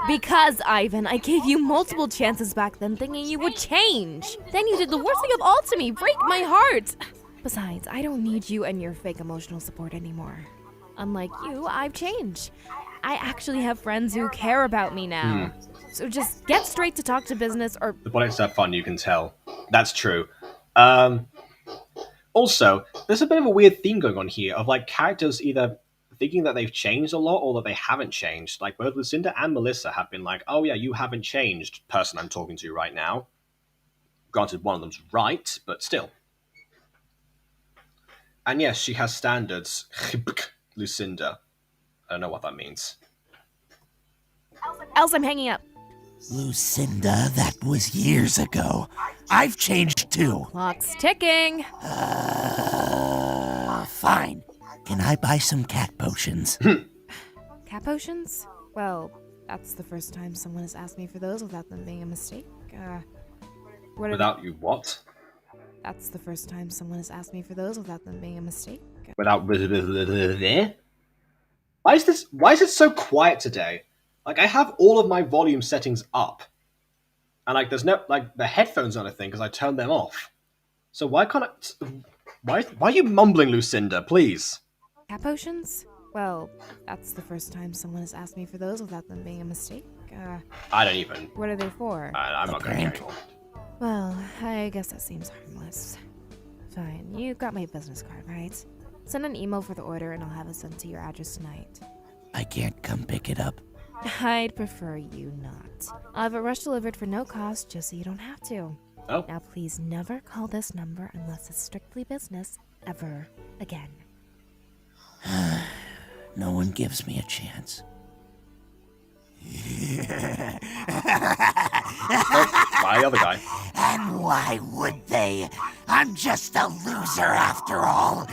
Because, Ivan, I gave you multiple chances back then thinking you would change. Then you did the worst thing of all to me, break my heart. Besides, I don't need you and your fake emotional support anymore. Unlike you, I've changed. I actually have friends who care about me now. So just get straight to talk to business or... The bodies have fun, you can tell. That's true. Also, there's a bit of a weird theme going on here of like characters either thinking that they've changed a lot or that they haven't changed. Like both Lucinda and Melissa have been like, oh yeah, you haven't changed, person I'm talking to right now. Granted, one of them's right, but still. And yes, she has standards. Lucinda. I don't know what that means. else I'm hanging up. Lucinda, that was years ago. I've changed too. Clock's ticking. Fine. Can I buy some cat potions? Cat potions? Well, that's the first time someone has asked me for those without them being a mistake. Without you what? That's the first time someone has asked me for those without them being a mistake. Without... Why is it so quiet today? Like, I have all of my volume settings up. And, like, there's no... Like, the headphones aren't a thing because I turned them off. So why can't I... Why are you mumbling, Lucinda? Please. Cat potions? Well, that's the first time someone has asked me for those without them being a mistake. I don't even. What are they for? I'm not going to prank? carry on. Well, I guess that seems harmless. Fine, you got my business card, right? Send an email for the order and I'll have it sent to your address tonight. I can't come pick it up. I'd prefer you not. I'll have it rush delivered for no cost just so you don't have to. Oh. Now please never call this number unless it's strictly business, ever again. No one gives me a chance. By the other guy. And why would they? I'm just a loser after all.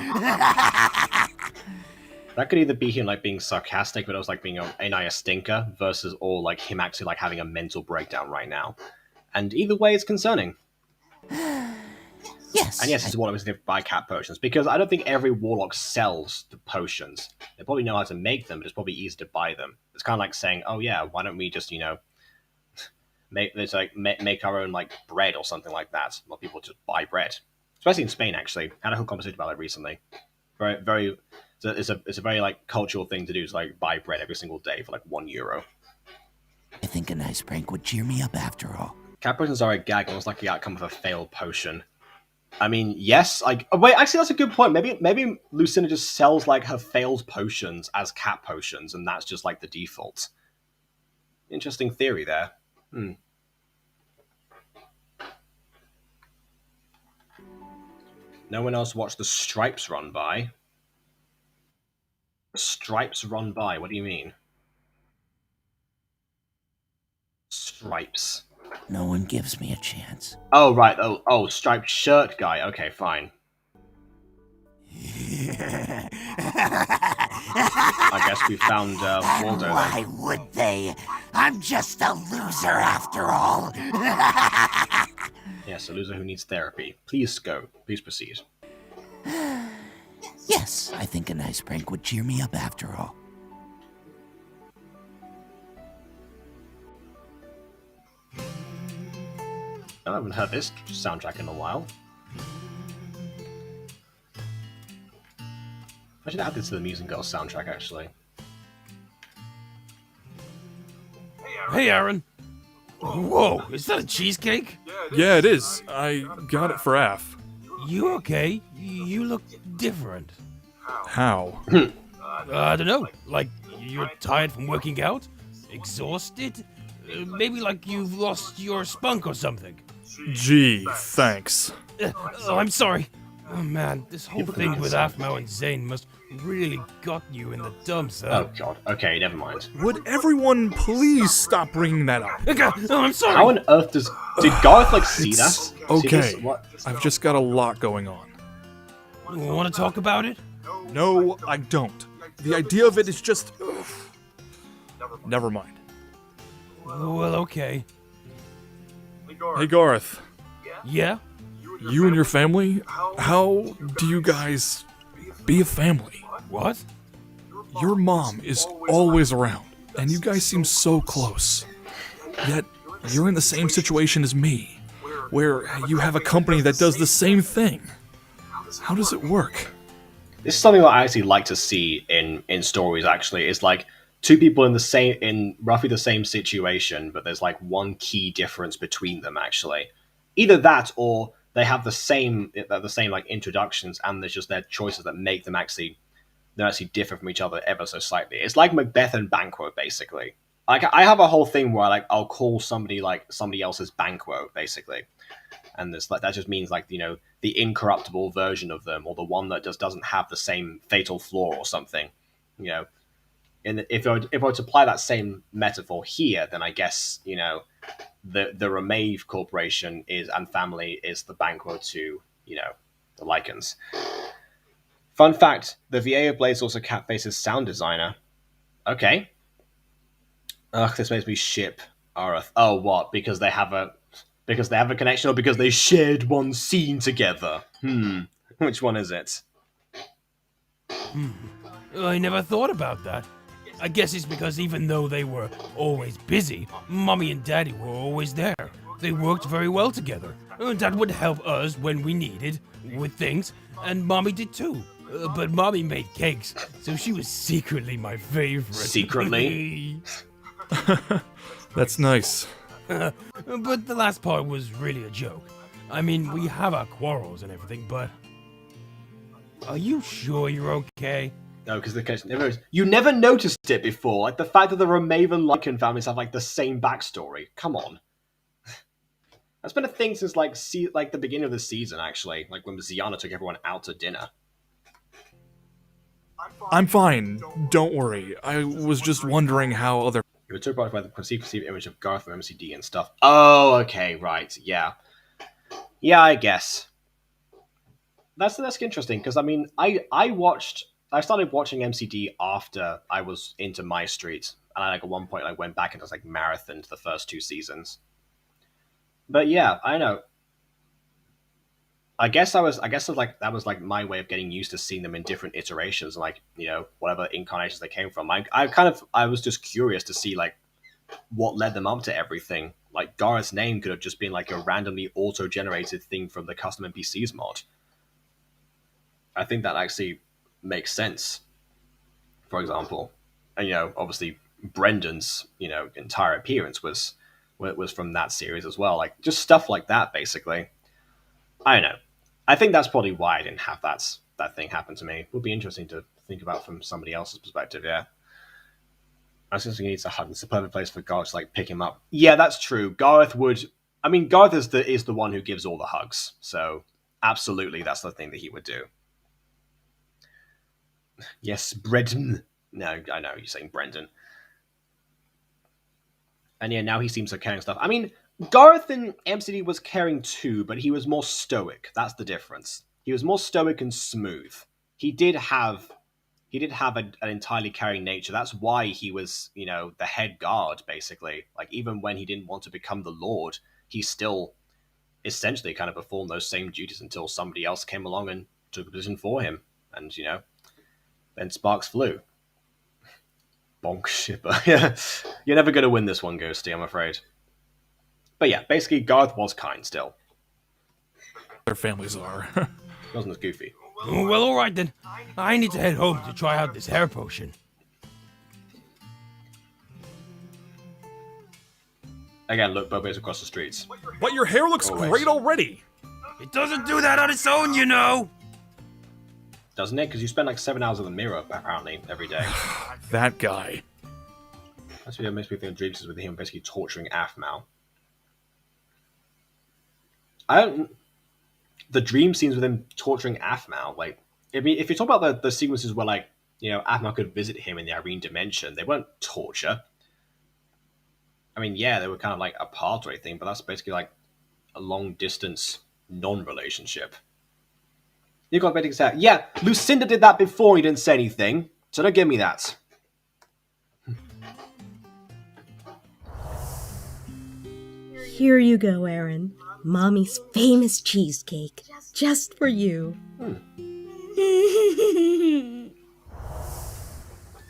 That could either be him like being sarcastic, but it was like being a stinker, versus or like him actually like having a mental breakdown right now. And either way, it's concerning. Yes. And yes, this is what I was going to buy cat potions, because I don't think every warlock sells the potions. They probably know how to make them, but it's probably easy to buy them. It's kind of like saying, oh yeah, why don't we just, make our own like bread or something like that. A lot of people just buy bread, especially in Spain. Actually, I had a whole conversation about it recently. Very, very. It's a very like cultural thing to do. To like buy bread every single day for like €1. I think a nice prank would cheer me up after all. Cat potions are a gag, almost like the outcome of a failed potion. I mean, yes. Like, oh, wait, actually, that's a good point. Maybe Lucinda just sells like her failed potions as cat potions, and that's just like the default. Interesting theory there. No one else watched the stripes run by. The stripes run by. What do you mean? Stripes. No one gives me a chance. Oh, right. Oh, striped shirt guy. Okay, fine. I guess we found Waldo then. Why would they? I'm just a loser after all. Yes, a loser who needs therapy. Please go. Please proceed. Yes, I think a nice prank would cheer me up after all. I haven't heard this soundtrack in a while. I should add this to the Muse and Girls soundtrack, actually. Hey, Aaron. Whoa, is that a cheesecake? Yeah, it is. I got it for Af. You okay? You look different. How? I don't know. Like you're tired from working out? Exhausted? Maybe like you've lost your spunk or something. Gee, thanks. Oh, I'm sorry. Oh man, this whole thing with Afmo and Zane must really got you in the dumps, huh? Oh god. Okay, never mind. Would everyone please stop bringing that up? Oh, I'm sorry. How on earth did Garth like see that? See Okay, this? What? I've just got a lot going on. Want to talk about it? No, I don't. The idea of it is just... Never mind. Well, okay. Hey, Garth. Yeah? You and your family? How do you guys be a family? What? Your mom is always around, and you guys seem so close. Yet, you're in the same situation as me, where you have a company that does the same thing. How does it work? This is something that I actually like to see in stories, actually. It's like two people in roughly the same situation, but there's like one key difference between them, actually. Either that, or they have the same like introductions, and there's just their choices that make them actually differ from each other ever so slightly. It's like Macbeth and Banquo, basically. Like I have a whole thing where like I'll call somebody like somebody else's Banquo, basically, and this like that just means like the incorruptible version of them, or the one that just doesn't have the same fatal flaw or something, And if I were to apply that same metaphor here, then I guess the Remave Corporation and family is the Banquo to the Lycans. Fun fact: the VA of Blade is also Catface's sound designer. Okay. Ugh, this makes me ship Arath. Oh, what? Because they have a connection, or because they shared one scene together? Which one is it? I never thought about that. I guess it's because even though they were always busy, Mommy and Daddy were always there. They worked very well together. Dad would help us when we needed with things, and Mommy did too. but Mommy made cakes, so she was secretly my favorite. Secretly? That's nice. But the last part was really a joke. I mean, we have our quarrels and everything, but... Are you sure you're okay? No, because you never noticed it before. Like the fact that the Remaven Lycan families have like the same backstory. Come on. That's been a thing since like the beginning of the season, actually. Like when Ziana took everyone out to dinner. I'm fine. Don't worry. I was just wondering how other... You were took by the perceived image of Garth from MCD and stuff. Oh, okay, right, yeah. Yeah, I guess. That's interesting, because I mean, I started watching MCD after I was into MyStreet, and like at one point I went back and just like marathoned the first 2 seasons. But yeah, I know. I guess that was like my way of getting used to seeing them in different iterations, and like, you know, whatever incarnations they came from. I was just curious to see like what led them up to everything. Like Gareth's name could have just been like a randomly auto-generated thing from the custom NPCs mod. I think that actually makes sense. For example, and you know, obviously Brendan's, you know, entire appearance was from that series as well. Like just stuff like that, basically. I don't know. I think that's probably why I didn't have that thing happen to me. It would be interesting to think about from somebody else's perspective. Yeah. I just think he needs a hug. It's the perfect place for Gareth to like pick him up. Yeah, that's true. Gareth is the one who gives all the hugs. So absolutely, that's the thing that he would do. Yes, Brendan. No, I know you're saying Brendan. And yeah, now he seems to caring stuff. I mean, Gareth in MCD was caring too, but he was more stoic. That's the difference. He was more stoic and smooth. He did have an entirely caring nature. That's why he was, you know, the head guard, basically. Like, even when he didn't want to become the Lord, he still essentially kind of performed those same duties until somebody else came along and took a position for him. And, you know, then sparks flew. Bonk shipper. Yeah. You're never going to win this one, Ghosty, I'm afraid. But yeah, basically, Garth was kind still. Their families are. He wasn't as goofy. Well, alright then. I need to head home to try out this hair potion. Again, look, Bobo's across the streets. But your hair looks Always. great already. It doesn't do that on its own, you know! Doesn't it? Because you spend like 7 hours in the mirror, apparently, every day. That guy. That's what makes me think of dreams is with him basically torturing Aphmau. The dream scenes with him torturing Aphmau, like, I mean, if you talk about the sequences where, like, you know, Aphmau could visit him in the Irene dimension, they weren't torture. I mean, yeah, they were kind of like apart or anything, but that's basically like a long distance non-relationship. You got basically say, yeah, Lucinda did that before, he didn't say anything, so don't give me that. Here you go, Aaron. Mommy's famous cheesecake. Just for you.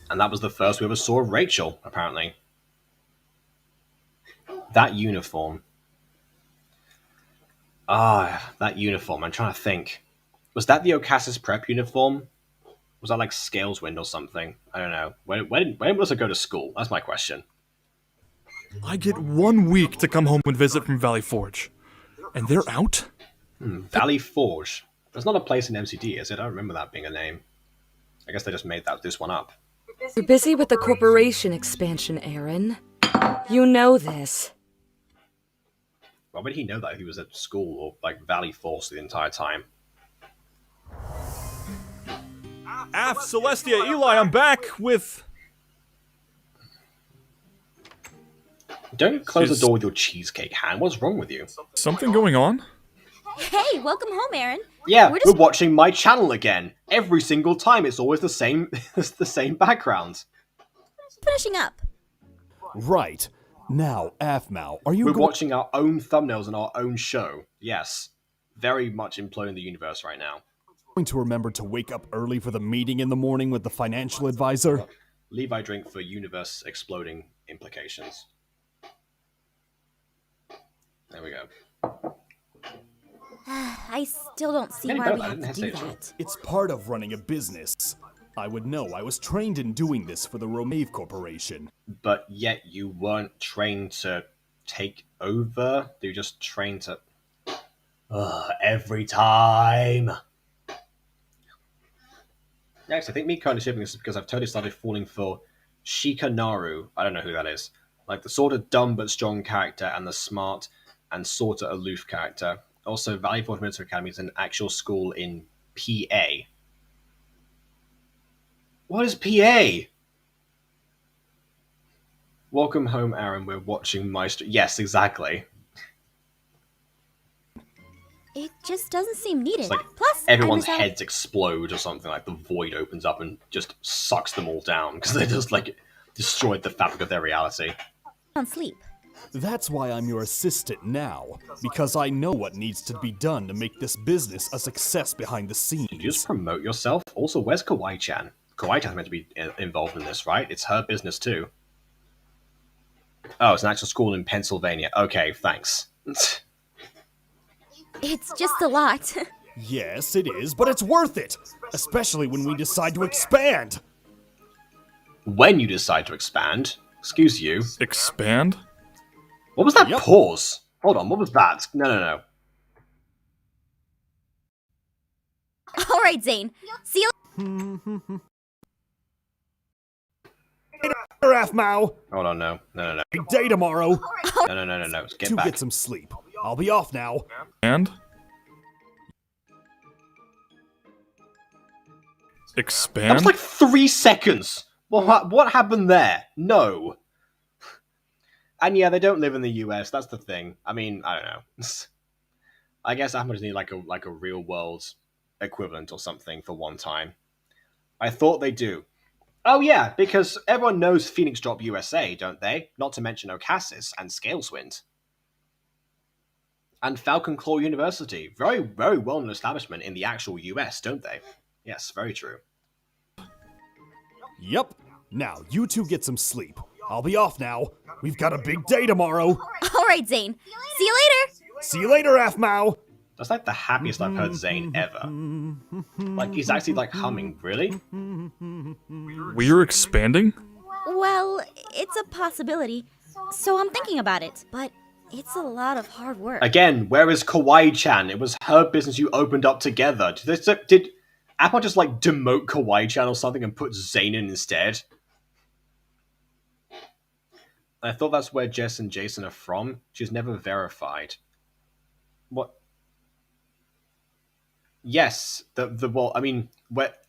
And that was the first we ever saw of Rachel, apparently. That uniform. That uniform. I'm trying to think. Was that the Ocassis prep uniform? Was that like Scaleswind or something? I don't know. When was it go to school? That's my question. I get 1 week to come home and visit from Valley Forge. And they're out? Valley Forge. There's not a place in MCD, is it? I don't remember that being a name. I guess they just made this one up. You're busy with the corporation expansion, Aaron. You know this. Why would he know that if he was at school or like Valley Forge the entire time? Celestia, Eli, I'm back with... Don't close the door with your cheesecake hand. What's wrong with you? Something going on? Hey, welcome home, Aaron. Yeah, we're watching my channel again. Every single time, it's always the same. It's the same background. Finishing up. Right. Now, Aphmau, are you We're watching our own thumbnails on our own show. Yes. Very much imploding the universe right now. going to remember to wake up early for the meeting in the morning with the financial advisor? Levi drink for universe exploding implications. There we go. I still don't see Getting why better we at that, I have didn't to do hesitate at all. that. It's part of running a business. I would know. I was trained in doing this for the Romave Corporation. But yet you weren't trained to take over. You were just trained to. Every time. Next, I think me kind of shipping this is because I've totally started falling for Shikanaru. I don't know who that is. Like the sort of dumb but strong character and the smart and sort of aloof character. Also, Valley Forge Military Academy is an actual school in PA. What is PA? Welcome home, Aaron. We're watching MyStreet. Yes, exactly. It just doesn't seem needed. It's like Plus, everyone's I miss out heads explode or something. Like the void opens up and just sucks them all down because they just like destroyed the fabric of their reality. on sleep. That's why I'm your assistant now, because I know what needs to be done to make this business a success behind the You just scenes. promote yourself. Also, where's Kawaii-chan? Kawaii-chan's meant to be involved in this, right? It's her business too. Oh, it's an actual school in Pennsylvania. Okay, thanks. It's just a lot. Yes, it is, but it's worth it, especially when we decide to expand. When you decide to expand, excuse you. Expand? What was that Yep. pause? Hold on, what was that? No. All right, Zane. See you. Mao. Hold on, no. Big day tomorrow. No. Get To back. get some sleep. I'll be off now. And? That Expand? was like 3 seconds. What happened there? No. And yeah, they don't live in the US. That's the thing. I mean, I don't know. I guess I just need like a real world equivalent or something for one time. I thought they do. Oh yeah, because everyone knows Phoenix Drop USA, don't they? Not to mention Ocassis and Scaleswind. And Falcon Claw University. Very, very well-known establishment in the actual US, don't they? Yes, very true. Yep. Now, you two get some sleep. I'll be off now. We've got a big day tomorrow. All right, Zane. See you later. See you later, Mao. That's like the happiest I've heard Zane ever. Like, he's actually like humming, really? We're expanding? Well, it's a possibility. So I'm thinking about it. But it's a lot of hard work. Again, where is Kawaii-chan? It was her business you opened up together. Did Apple just like demote Kawaii-chan or something and put Zane in instead? I thought that's where Jess and Jason are from. She's never verified. What? Yes, well, I mean,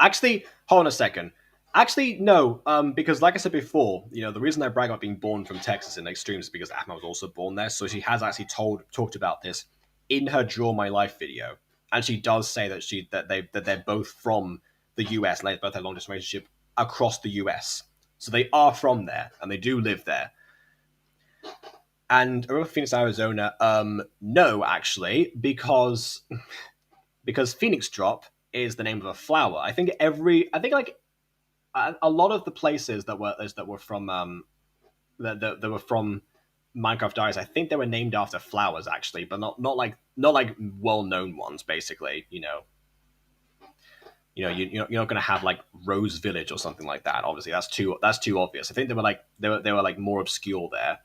actually, hold on a second. Actually, no, because like I said before, you know, the reason I brag about being born from Texas in extremes is because Ahmed was also born there, so she has actually talked about this in her Draw My Life video, and she does say that they're both from the US and they both have a long distance relationship across the US, so they are from there and they do live there. And around Phoenix, Arizona, no, actually, because Phoenix Drop is the name of a flower. I think like a lot of the places that were from that were from Minecraft Diaries, I think they were named after flowers actually, but not like well known ones. Basically, you're not going to have like Rose Village or something like that. Obviously, that's too obvious. I think they were like more obscure there.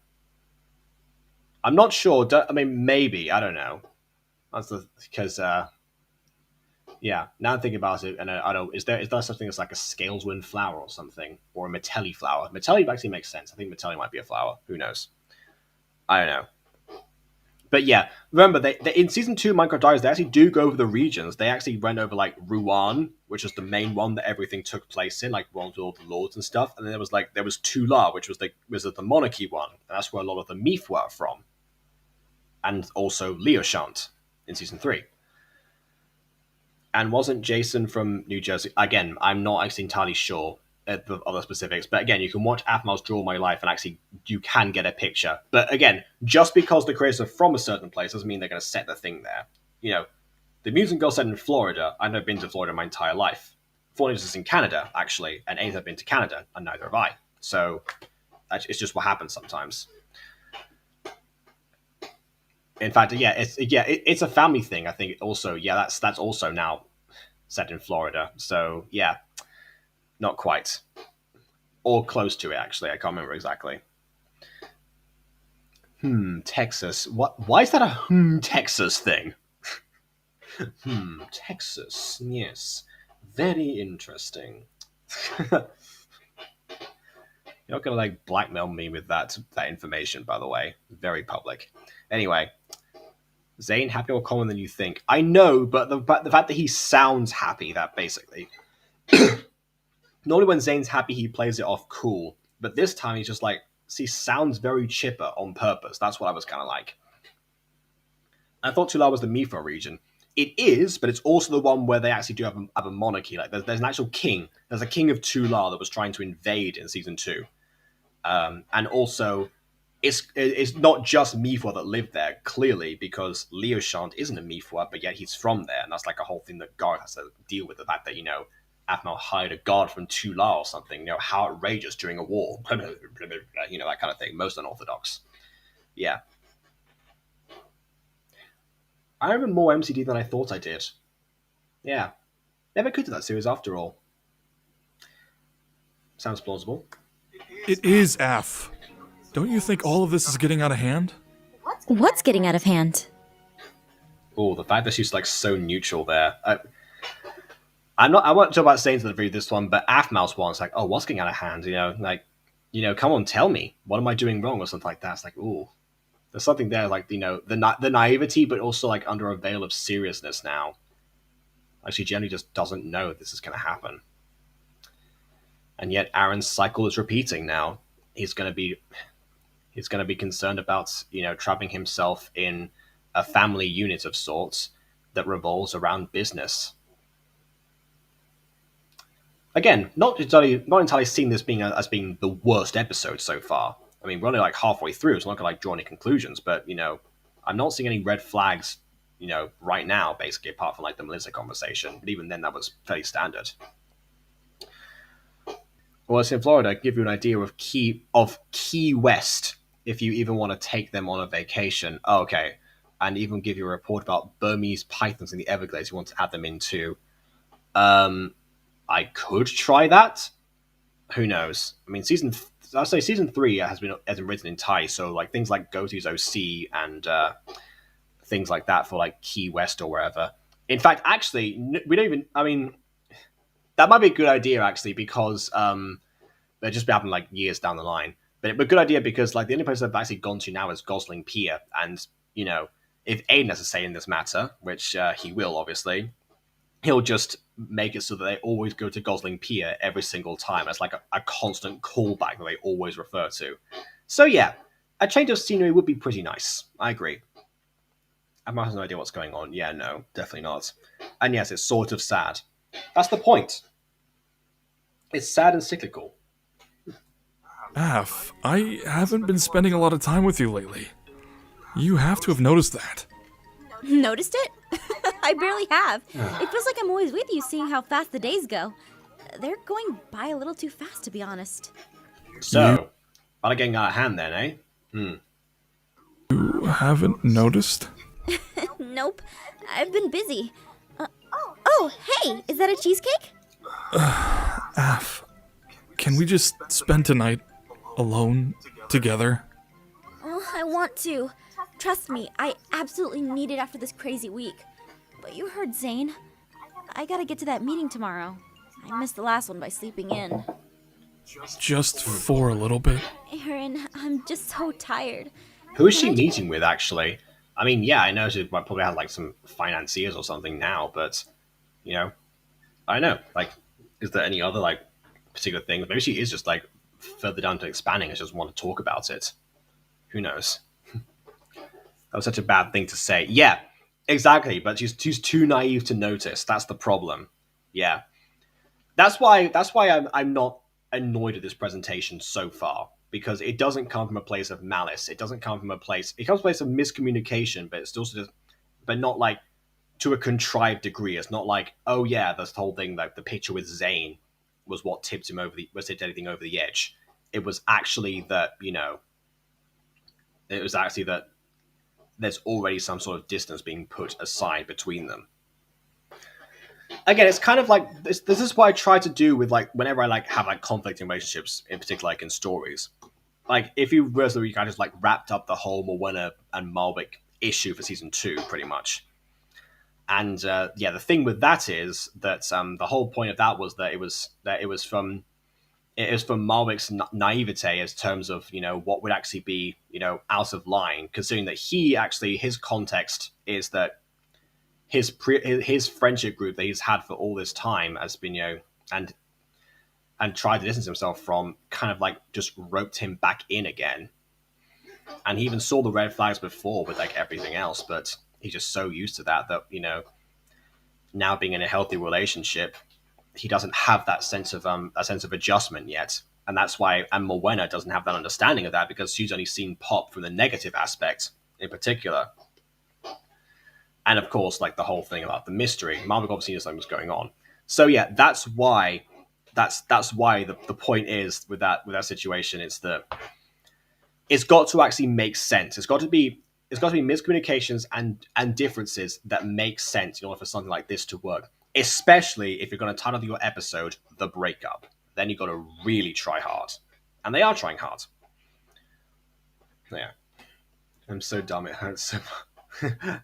I'm not sure. I mean, maybe, I don't know. That's because yeah. Now I'm thinking about it, and I don't. Is there something that's like a Scaleswind flower or something, or a Metelli flower? Metelli actually makes sense. I think Metelli might be a flower. Who knows? I don't know. But yeah, remember they in season 2 Minecraft Diaries, they actually do go over the regions. They actually went over like Rouen, which was the main one that everything took place in, like World of the Lords and stuff. And then there was Tula, which was the monarchy one, and that's where a lot of the Meath were from. And also Leoshant in season 3. And wasn't Jason from New Jersey? Again, I'm not actually entirely sure at the other specifics, but again, you can watch Athmal's Draw My Life and actually you can get a picture. But again, just because the creators are from a certain place doesn't mean they're going to set the thing there. You know, the Mutant Girl set in Florida. I've never been to Florida my entire life. Florida is in Canada, actually, and A's have been to Canada, and neither have I. So it's just what happens sometimes. In fact, it's a family thing. I think also, yeah, that's also now set in Florida. So yeah, not quite, or close to it. Actually, I can't remember exactly. Texas. What? Why is that a Texas thing? Texas. Yes, very interesting. You're not gonna like blackmail me with that information, by the way. Very public. Anyway, Zane happy or calmer than you think. I know, but the fact that he sounds happy, that basically. Normally when Zane's happy, he plays it off cool, but this time he's just like, he sounds very chipper on purpose. That's what I was kind of like. I thought Tula was the Mifo region. It is, but it's also the one where they actually do have a monarchy. Like there's an actual king. There's a king of Tula that was trying to invade in season 2. And also, it's not just Mifwa that lived there, clearly, because Leoshant isn't a Mifwa, but yet he's from there, and that's like a whole thing that Garth has to deal with, the fact that, Athmel hired a guard from Tula or something, how outrageous during a war, that kind of thing, most unorthodox. Yeah. I remember more MCD than I thought I did. Yeah. Never could do that series after all. Sounds plausible. It is Af. Don't you think all of this is getting out of hand? What's getting out of hand? Oh, the fact that she's like so neutral there. I won't talk about saying to the review this one, but Afmouse one's like, oh, what's getting out of hand? Come on, tell me. What am I doing wrong or something like that? It's like, ooh. There's something there, like, the naivety, but also like under a veil of seriousness now. Like she generally just doesn't know this is going to happen. And yet Aaron's cycle is repeating now. He's going to be concerned about, trapping himself in a family unit of sorts that revolves around business. Again, not entirely seeing this as being the worst episode so far. I mean, we're only like halfway through, so I'm not going to draw any conclusions, but, I'm not seeing any red flags, right now, basically, apart from like the Melissa conversation. But even then, that was fairly standard. Well, it's in Florida. I can give you an idea of Key West, if you even want to take them on a vacation. Oh, okay. And even give you a report about Burmese pythons in the Everglades you want to add them into. I could try that. Who knows? I mean, season 3 has been written in Thai, so like things like Goatee's OC and things like that for like Key West or wherever. In fact, actually, we don't even. I mean, that might be a good idea actually, because they'll just be happening like years down the line. But good idea, because like the only place I've actually gone to now is Gosling Pier, and if Aiden has a say in this matter, which he will obviously, he'll just make it so that they always go to Gosling Pier every single time. It's like a constant callback that they always refer to. So yeah, a change of scenery would be pretty nice. I agree. I might have no idea what's going on. Yeah, no, definitely not. And yes, it's sort of sad. That's the point. It's sad and cyclical. Af, I haven't been spending a lot of time with you lately. You have to have noticed that. Noticed it? I barely have. It feels like I'm always with you, seeing how fast the days go. They're going by a little too fast, to be honest. So, are they getting out of hand then, eh? You haven't noticed? Nope. I've been busy. Oh, hey! Is that a cheesecake? Af, can we just spend tonight alone together? Oh, I want to. Trust me, I absolutely need it after this crazy week. But you heard Zane. I gotta get to that meeting tomorrow. I missed the last one by sleeping in. Just for a little bit? Aaron, I'm just so tired. Who is she meeting with, actually? I mean, yeah, I know she probably has like some financiers or something now, but, I don't know. Like, is there any other like particular thing? Maybe she is just like further down to expanding and just want to talk about it. Who knows? That was such a bad thing to say. Yeah, exactly. But she's too naive to notice. That's the problem. Yeah, that's why I'm not annoyed at this presentation so far, because it doesn't come from a place of malice. It doesn't come from a place. It comes from a place of miscommunication, but it's also but not like to a contrived degree. It's not like, oh yeah, this whole thing, like the picture with Zane was what tipped anything over the edge. It was actually that there's already some sort of distance being put aside between them. Again, it's kind of like this is what I try to do with like whenever I like have like conflicting relationships, in particular like in stories. Like if you realize that we kind of like wrapped up the whole Morwenna and Malwick issue for season 2, pretty much. And yeah, the thing with that is that the whole point of that was that it was from Malwick's naivete as terms of what would actually be out of line, considering that his context is that his friendship group that he's had for all this time has been and tried to distance himself from, kind of like just roped him back in again. And he even saw the red flags before with like everything else, but he's just so used to that now being in a healthy relationship, he doesn't have that sense of adjustment yet. And that's why Morwenna doesn't have that understanding of that, because she's only seen Pop from the negative aspect in particular. And of course, like the whole thing about the mystery, Malwick obviously knew something was going on. So yeah, that's why the point is with that situation, it's that it's got to actually make sense. It's got to be miscommunications and differences that make sense in order for something like this to work. Especially if you're going to title your episode "The Breakup," then you've got to really try hard, and they are trying hard. Yeah, I'm so dumb. It hurts so much.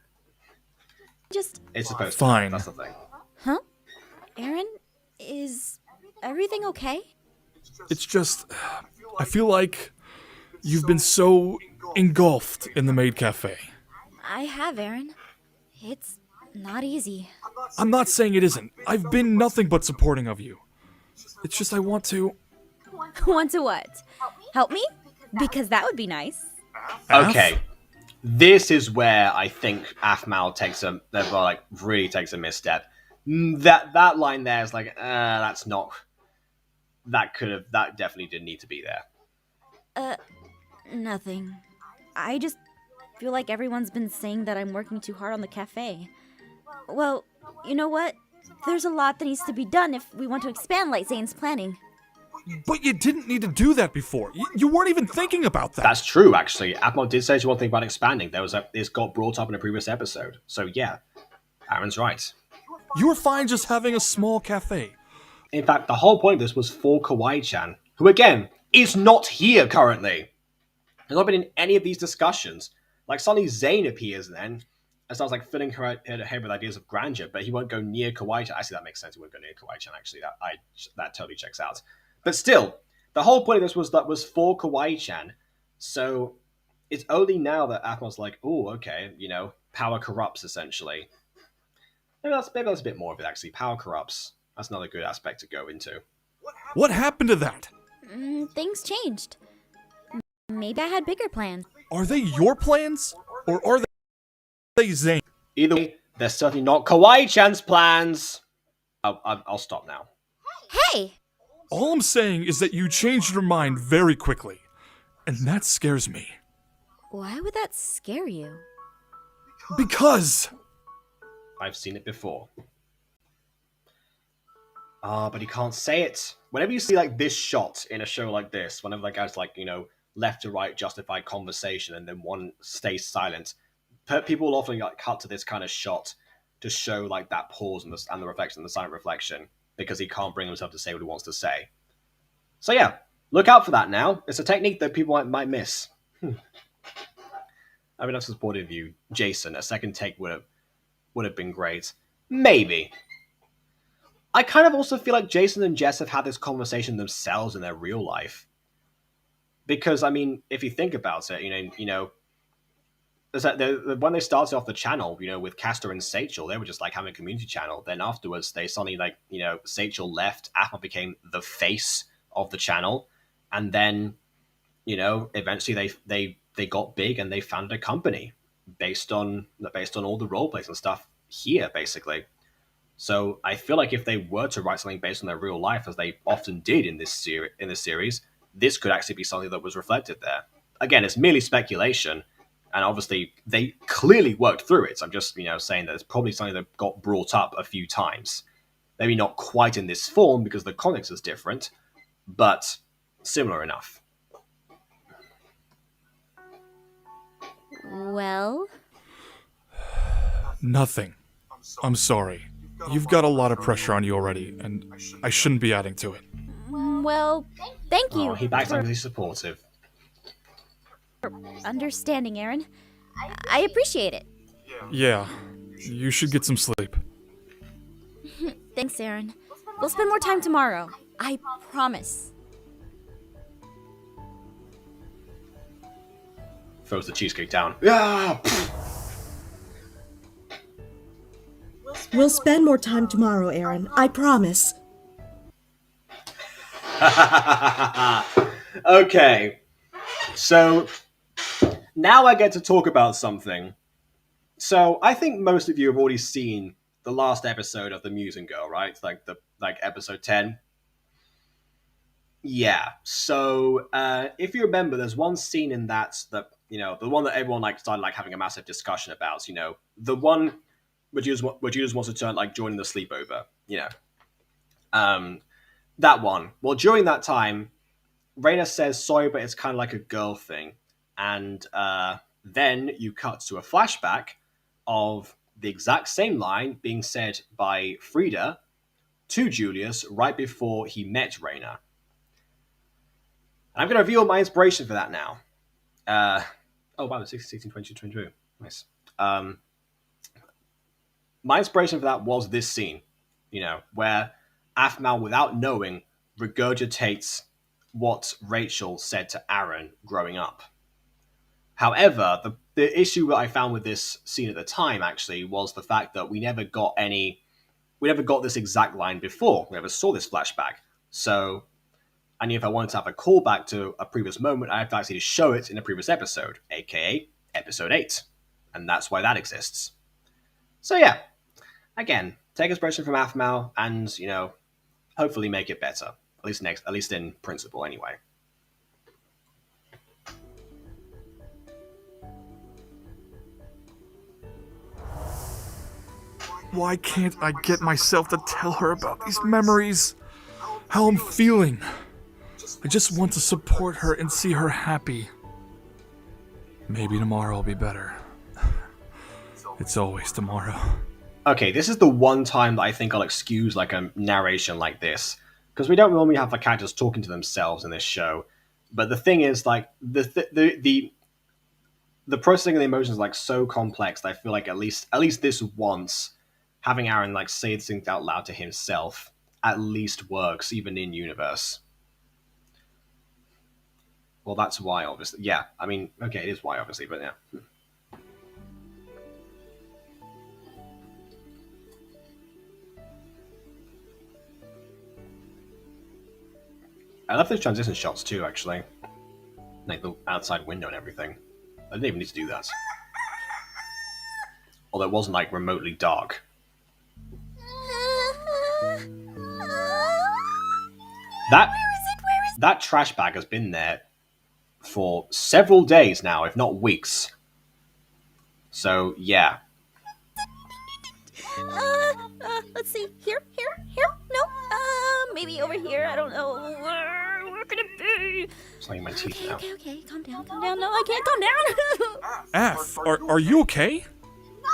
It's supposed to. Fine. That's the thing. Huh? Aaron, is everything okay? It's just, I feel like you've been so engulfed in the maid cafe. I have, Aaron. It's not easy. I'm not saying it isn't. I've been nothing but supporting of you. It's just I want to... Want to what? Help me? Because that would be nice. Okay. This is where I think Afmal really takes a misstep. That line there is like, that's not... That definitely didn't need to be there. Nothing. I just feel like everyone's been saying that I'm working too hard on the cafe. Well, you know what? There's a lot that needs to be done if we want to expand like Zane's planning. But you didn't need to do that before. You weren't even thinking about that. That's true, actually. Afmal did say she wanted to think about expanding. This got brought up in a previous episode. So yeah, Aaron's right. You were fine just having a small cafe. In fact, the whole point of this was for Kawaii-chan, who again is not here currently. Has not been in any of these discussions. Like suddenly Zane appears then and starts like filling her head with ideas of grandeur, but he won't go near Kawaii-chan. Actually, that makes sense. He won't go near Kawaii-chan. Actually, that totally checks out. But still, the whole point of this was for Kawaii-chan. So it's only now that Afmal's like, oh, okay, power corrupts essentially. Maybe that's a bit more of it actually. Power corrupts. That's another good aspect to go into. What happened to that? Things changed. Maybe I had bigger plans. Are they your plans? Or are they Zane? Either way, they're certainly not Kawaii-chan's plans. I'll stop now. Hey! All I'm saying is that you changed your mind very quickly. And that scares me. Why would that scare you? Because... I've seen it before. But you can't say it. Whenever you see like this shot in a show like this, whenever that guy's like, left to right justified conversation and then one stays silent, people will often like cut to this kind of shot to show like that pause and the reflection, the silent reflection, because he can't bring himself to say what he wants to say. So yeah, look out for that now. It's a technique that people might miss. I mean, that's the point of view. Jason, a second take would have been great. Maybe. I kind of also feel like Jason and Jess have had this conversation themselves in their real life. Because, I mean, if you think about it, when they started off the channel, with Castor and Sachel, they were just like having a community channel. Then afterwards, they suddenly Sachel left, Afmal became the face of the channel, and then, eventually they got big and they founded a company based on all the role plays and stuff here, basically. So I feel like if they were to write something based on their real life, as they often did in this series, this could actually be something that was reflected there. Again, it's merely speculation, and obviously they clearly worked through it. I'm just saying that it's probably something that got brought up a few times. Maybe not quite in this form because the context is different, but similar enough. Well? Nothing. I'm sorry. You've got a lot of pressure on you already, and I shouldn't be adding to it. Well, thank you Oh, he backs up for because he's supportive. understanding, Aaron. I appreciate it. Yeah, you should get some sleep. Thanks, Aaron. We'll spend more time tomorrow. I promise. Throws the cheesecake down. Yeah! We'll spend more time tomorrow, Aaron. I promise. Okay. So, now I get to talk about something. So, I think most of you have already seen the last episode of The Musing Girl, right? Like episode 10. Yeah. So, if you remember, there's one scene in that the one that everyone like started like having a massive discussion about. The one where Judas wants to turn like joining the sleepover. That one. Well, during that time, Raina says sorry, but it's kind of like a girl thing, and then you cut to a flashback of the exact same line being said by Frida to Julius right before he met Raina. And I'm going to reveal my inspiration for that now. Oh, wow, 16, 20, 22. Nice. My inspiration for that was this scene, where Aphmau, without knowing, regurgitates what Rachel said to Aaron growing up. However, the issue that I found with this scene at the time, actually, was the fact that we never got this exact line before. We never saw this flashback. So I knew if I wanted to have a callback to a previous moment, I have to actually show it in a previous episode, aka episode 8. And that's why that exists. So yeah, again, take inspiration from Aphmau and, hopefully make it better. At least in principle, anyway. Why can't I get myself to tell her about these memories? How I'm feeling? I just want to support her and see her happy. Maybe tomorrow will be better. It's always tomorrow. Okay, this is the one time that I think I'll excuse like a narration like this, because we don't normally have the characters talking to themselves in this show. But the thing is, like the processing of the emotions is like so complex that I feel like at least this once, having Aaron like say things out loud to himself at least works, even in universe. Well, that's why, obviously. Yeah, I mean, okay, it is why, obviously, but yeah. I love those transition shots too, actually. Like the outside window and everything. I didn't even need to do that. Although it wasn't like remotely dark. That trash bag has been there for several days now, if not weeks. So, yeah. Let's see. Here? No? Maybe over here. I don't know. Where could it be? Slinging my teeth now. Okay. Calm down. No, I can't calm down. Aph, are you okay?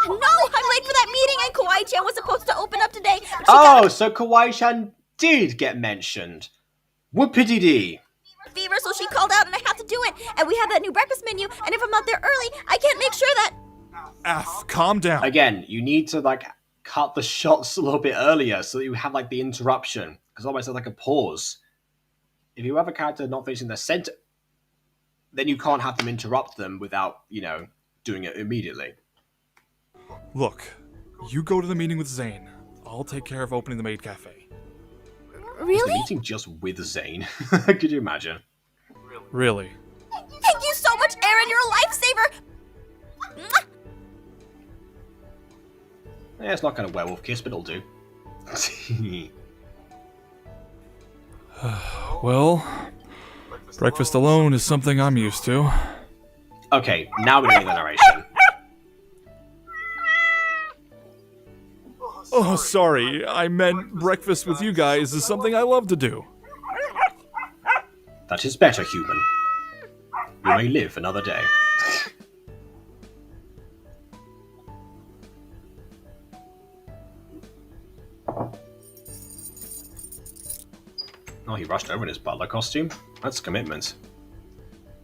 No, I'm late for that meeting, and Kawaii-chan was supposed to open up today. So Kawaii-chan did get mentioned. Whoopity-dee. Fever, so she called out, and I have to do it. And we have that new breakfast menu, and if I'm not there early, I can't make sure that... Aph, calm down. Again, you need to, like, cut the shots a little bit earlier so that you have, like, the interruption. Because otherwise there's, like, a pause. If you have a character not finishing their sentence, then you can't have them interrupt them without, doing it immediately. Look, you go to the meeting with Zane. I'll take care of opening the maid cafe. Really? Is the meeting just with Zane? Could you imagine? Really? Thank you so much, Aaron. You're a lifesaver. Yeah, it's not kind of werewolf kiss, but it'll do. Well, breakfast alone is something I'm used to. Okay, now we're doing the narration. Oh, sorry. I meant breakfast with you guys is something I love to do. That is better, human. You may live another day. Oh, he rushed over in his butler costume? That's commitment.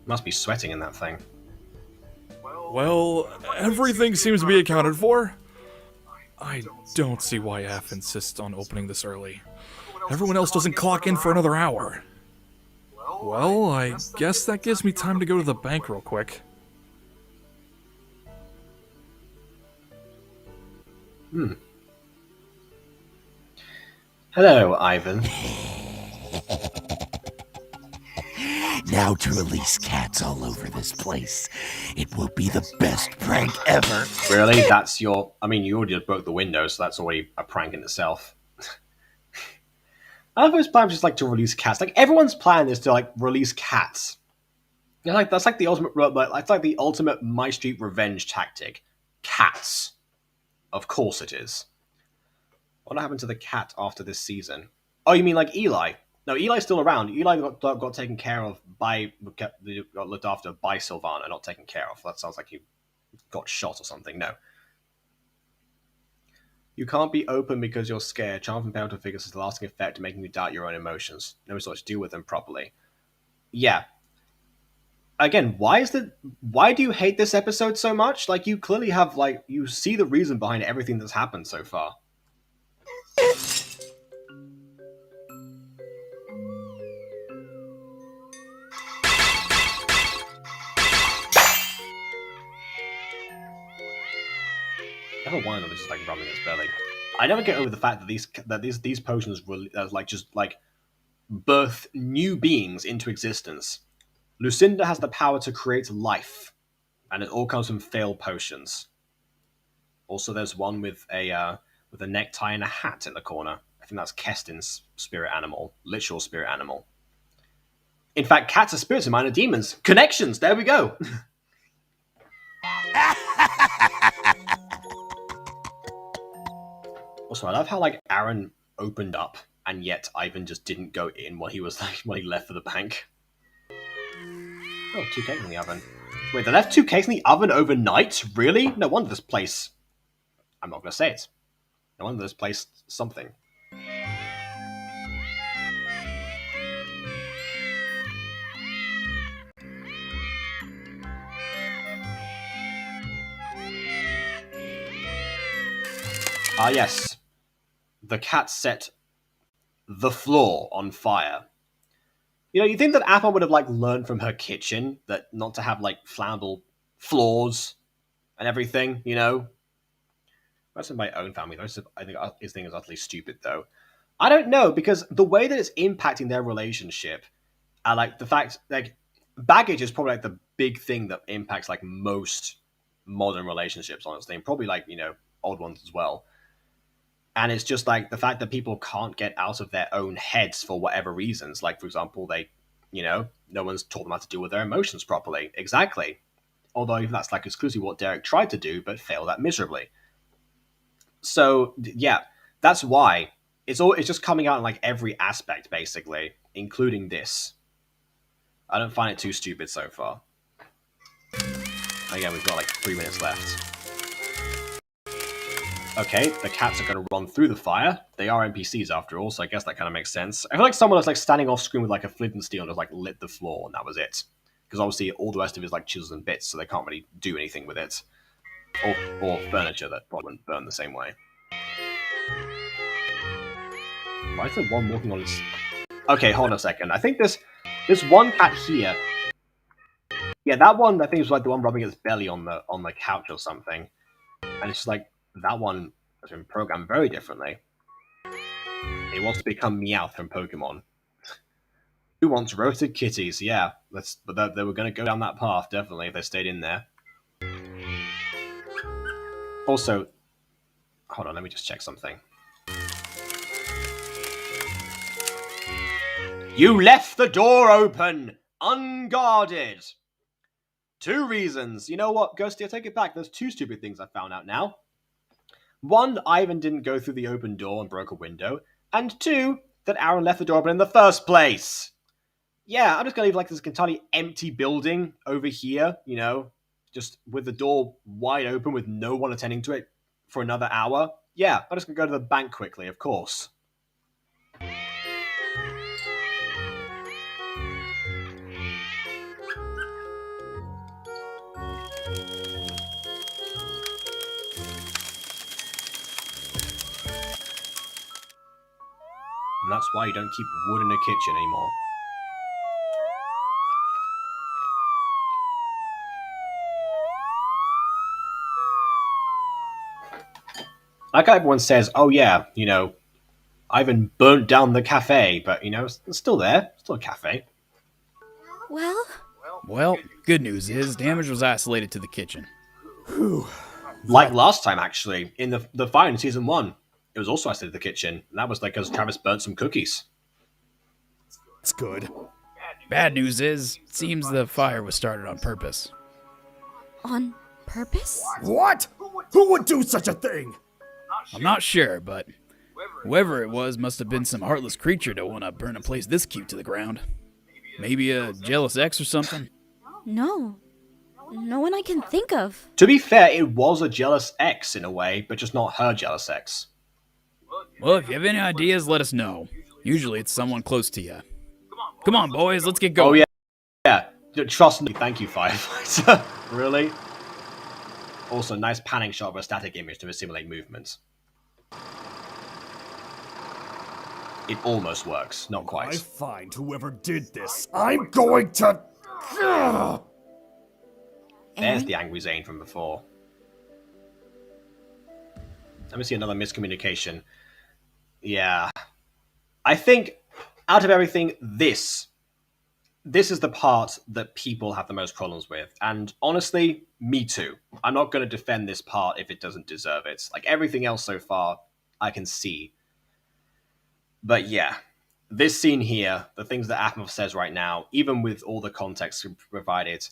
Must be sweating in that thing. Well, everything seems to be accounted for. I don't see why F insists on opening this early. Everyone else doesn't clock in for another hour. Well, I guess that gives me time to go to the bank real quick. Hello, Ivan. Now to release cats all over this place. It will be the best prank ever. Really? That's your... I mean, you already broke the window, so that's already a prank in itself. I love his plan just like to release cats. Like, everyone's plan is to like release cats. You know, like that's like the ultimate... It's like the ultimate MyStreet revenge tactic. Cats. Of course it is. What happened to the cat after this season? Oh, you mean like Eli? No, Eli's still around. Eli got taken care of by... got looked after by Sylvana, not taken care of. That sounds like he got shot or something. No. You can't be open because you're scared. Charm from parental figures has a lasting effect, making you doubt your own emotions. No resort to deal with them properly. Yeah. Again, why do you hate this episode so much? Like, you clearly have, like, you see the reason behind everything that's happened so far. Never one of them is just like rubbing its belly. I never get over the fact that these potions like just like birth new beings into existence. Lucinda has the power to create life, and it all comes from failed potions. Also, there's one with a necktie and a hat in the corner. I think that's Kestin's spirit animal, literal spirit animal. In fact, cats are spirits and mine are demons. Connections. There we go. Also, I love how like Aaron opened up, and yet Ivan just didn't go in when he left for the bank. Oh, 2 cakes in the oven. Wait, they left 2 cakes in the oven overnight? Really? No wonder this place... I'm not going to say it. No wonder this place something. Ah, yes. The cat set the floor on fire. You know, you think that Apple would have, like, learned from her kitchen that not to have, like, flammable floors and everything, you know? That's in my own family. I think his thing is utterly stupid, though. I don't know, because the way that it's impacting their relationship, like, the fact, like, baggage is probably, like, the big thing that impacts, like, most modern relationships, honestly, and probably, like, you know, old ones as well. And it's just like the fact that people can't get out of their own heads for whatever reasons. Like, for example, no one's taught them how to deal with their emotions properly. Exactly. Although that's like exclusively what Derek tried to do, but failed at miserably. So, yeah, that's why. It's just coming out in like every aspect, basically, including this. I don't find it too stupid so far. Again, we've got like 3 minutes left. Okay, the cats are going to run through the fire. They are NPCs after all, so I guess that kind of makes sense. I feel like someone was like standing off screen with like a flint and steel and just like lit the floor, and that was it. Because obviously all the rest of it is like chisels and bits, so they can't really do anything with it. Or furniture that probably wouldn't burn the same way. Why is there one walking on its... Okay, hold on a second. I think this one cat here... Yeah, that one I think was like the one rubbing its belly on the couch or something. And it's just like, that one has been programmed very differently. It wants to become Meowth from Pokemon. Who wants roasted kitties? Yeah, but they were going to go down that path, definitely, if they stayed in there. Also, hold on, let me just check something. You left the door open! Unguarded! 2 reasons. You know what, Ghosty, I take it back. There's 2 stupid things I found out now. 1, Ivan didn't go through the open door and broke a window. And 2, that Aaron left the door open in the first place. Yeah, I'm just going to leave like this entirely empty building over here, you know, just with the door wide open with no one attending to it for another hour. Yeah, I'm just going to go to the bank quickly, of course. And that's why you don't keep wood in the kitchen anymore. Like everyone says, oh yeah, I even burnt down the cafe, but it's still there. Still a cafe. Well, good news is damage was isolated to the kitchen. Like last time, actually, in the fire in season 1, it was also isolated to the kitchen. And that was like because Travis burnt some cookies. It's good. Bad news is, it seems the fire was started on purpose. On purpose? What? Who would do such a thing? I'm not sure, but whoever it was must have been some heartless creature to want to burn a place this cute to the ground. Maybe a jealous ex or something? No. No one I can think of. To be fair, it was a jealous ex in a way, but just not her jealous ex. Well, if you have any ideas, let us know. Usually it's someone close to you. Come on, boys, let's get going. Oh, yeah. Trust me. Thank you, Firefighter. Really? Also, nice panning shot of a static image to simulate movements. It almost works. Not quite. I find whoever did this. I'm going to... There's the angry Zane from before. Let me see another miscommunication. Yeah. I think, out of everything, this is the part that people have the most problems with. And honestly, me too. I'm not going to defend this part if it doesn't deserve it. Like everything else so far, I can see. But yeah, this scene here, the things that Aphmov says right now, even with all the context provided,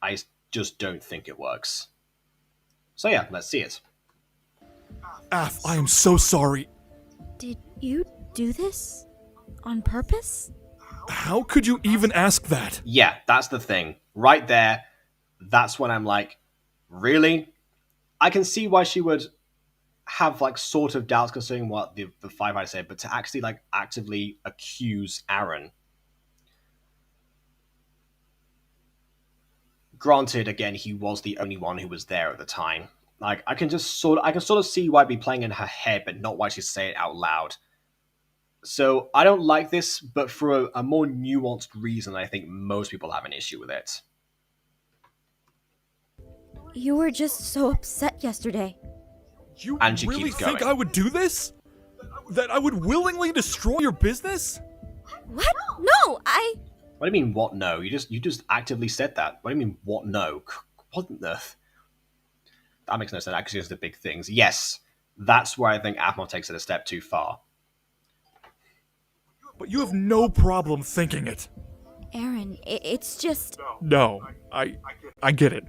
I just don't think it works. So yeah, let's see it. Aph, I am so sorry. Did you do this? On purpose? How could you even ask that? Yeah, that's the thing. Right there, that's when I'm like, really? I can see why she would have like sort of doubts concerning what the firefighter said, but to actually like actively accuse Aaron. Granted, again, he was the only one who was there at the time. Like I can sort of see why it'd be playing in her head, but not why she'd say it out loud. So I don't like this, but for a more nuanced reason, I think most people have an issue with it. You were just so upset yesterday. You And she really keeps think going. I would do this? That I would willingly destroy your business? What? No, What do you mean, what no? You just actively said that. What do you mean, what no? What on earth? That makes no sense. Accusations are big things. Yes, that's where I think Aphmov takes it a step too far. But you have no problem thinking it. Aaron, it's just... No, I get it.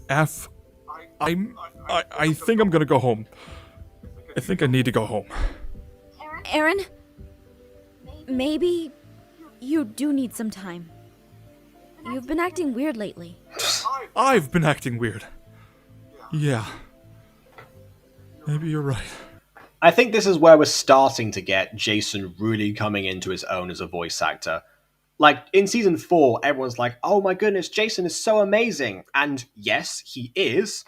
Aph, I think I'm gonna go home. I think I need to go home. Aaron? Maybe you do need some time. You've been acting weird lately. I've been acting weird. Yeah. Maybe you're right. I think this is where we're starting to get Jason really coming into his own as a voice actor. Like, in Season 4, everyone's like, oh my goodness, Jason is so amazing. And yes, he is.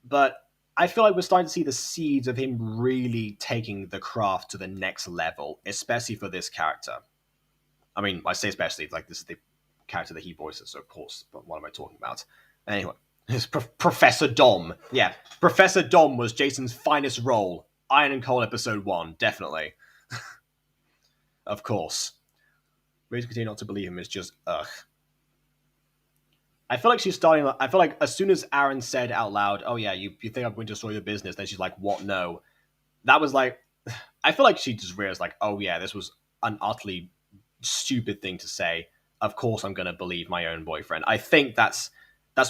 But I feel like we're starting to see the seeds of him really taking the craft to the next level, especially for this character. I mean, I say especially, like, this is the character that he voices, so of course, but what am I talking about? Anyway, it's Professor Dom. Yeah, Professor Dom was Jason's finest role. Iron and Coal Episode 1, definitely. Of course. Reason to continue not to believe him is just, ugh. I feel like she's starting... I feel like as soon as Aaron said out loud, oh yeah, you think I'm going to destroy your business, then she's like, what, no? That was like... I feel like she just realized, like, oh yeah, this was an utterly stupid thing to say. Of course I'm going to believe my own boyfriend. I think that's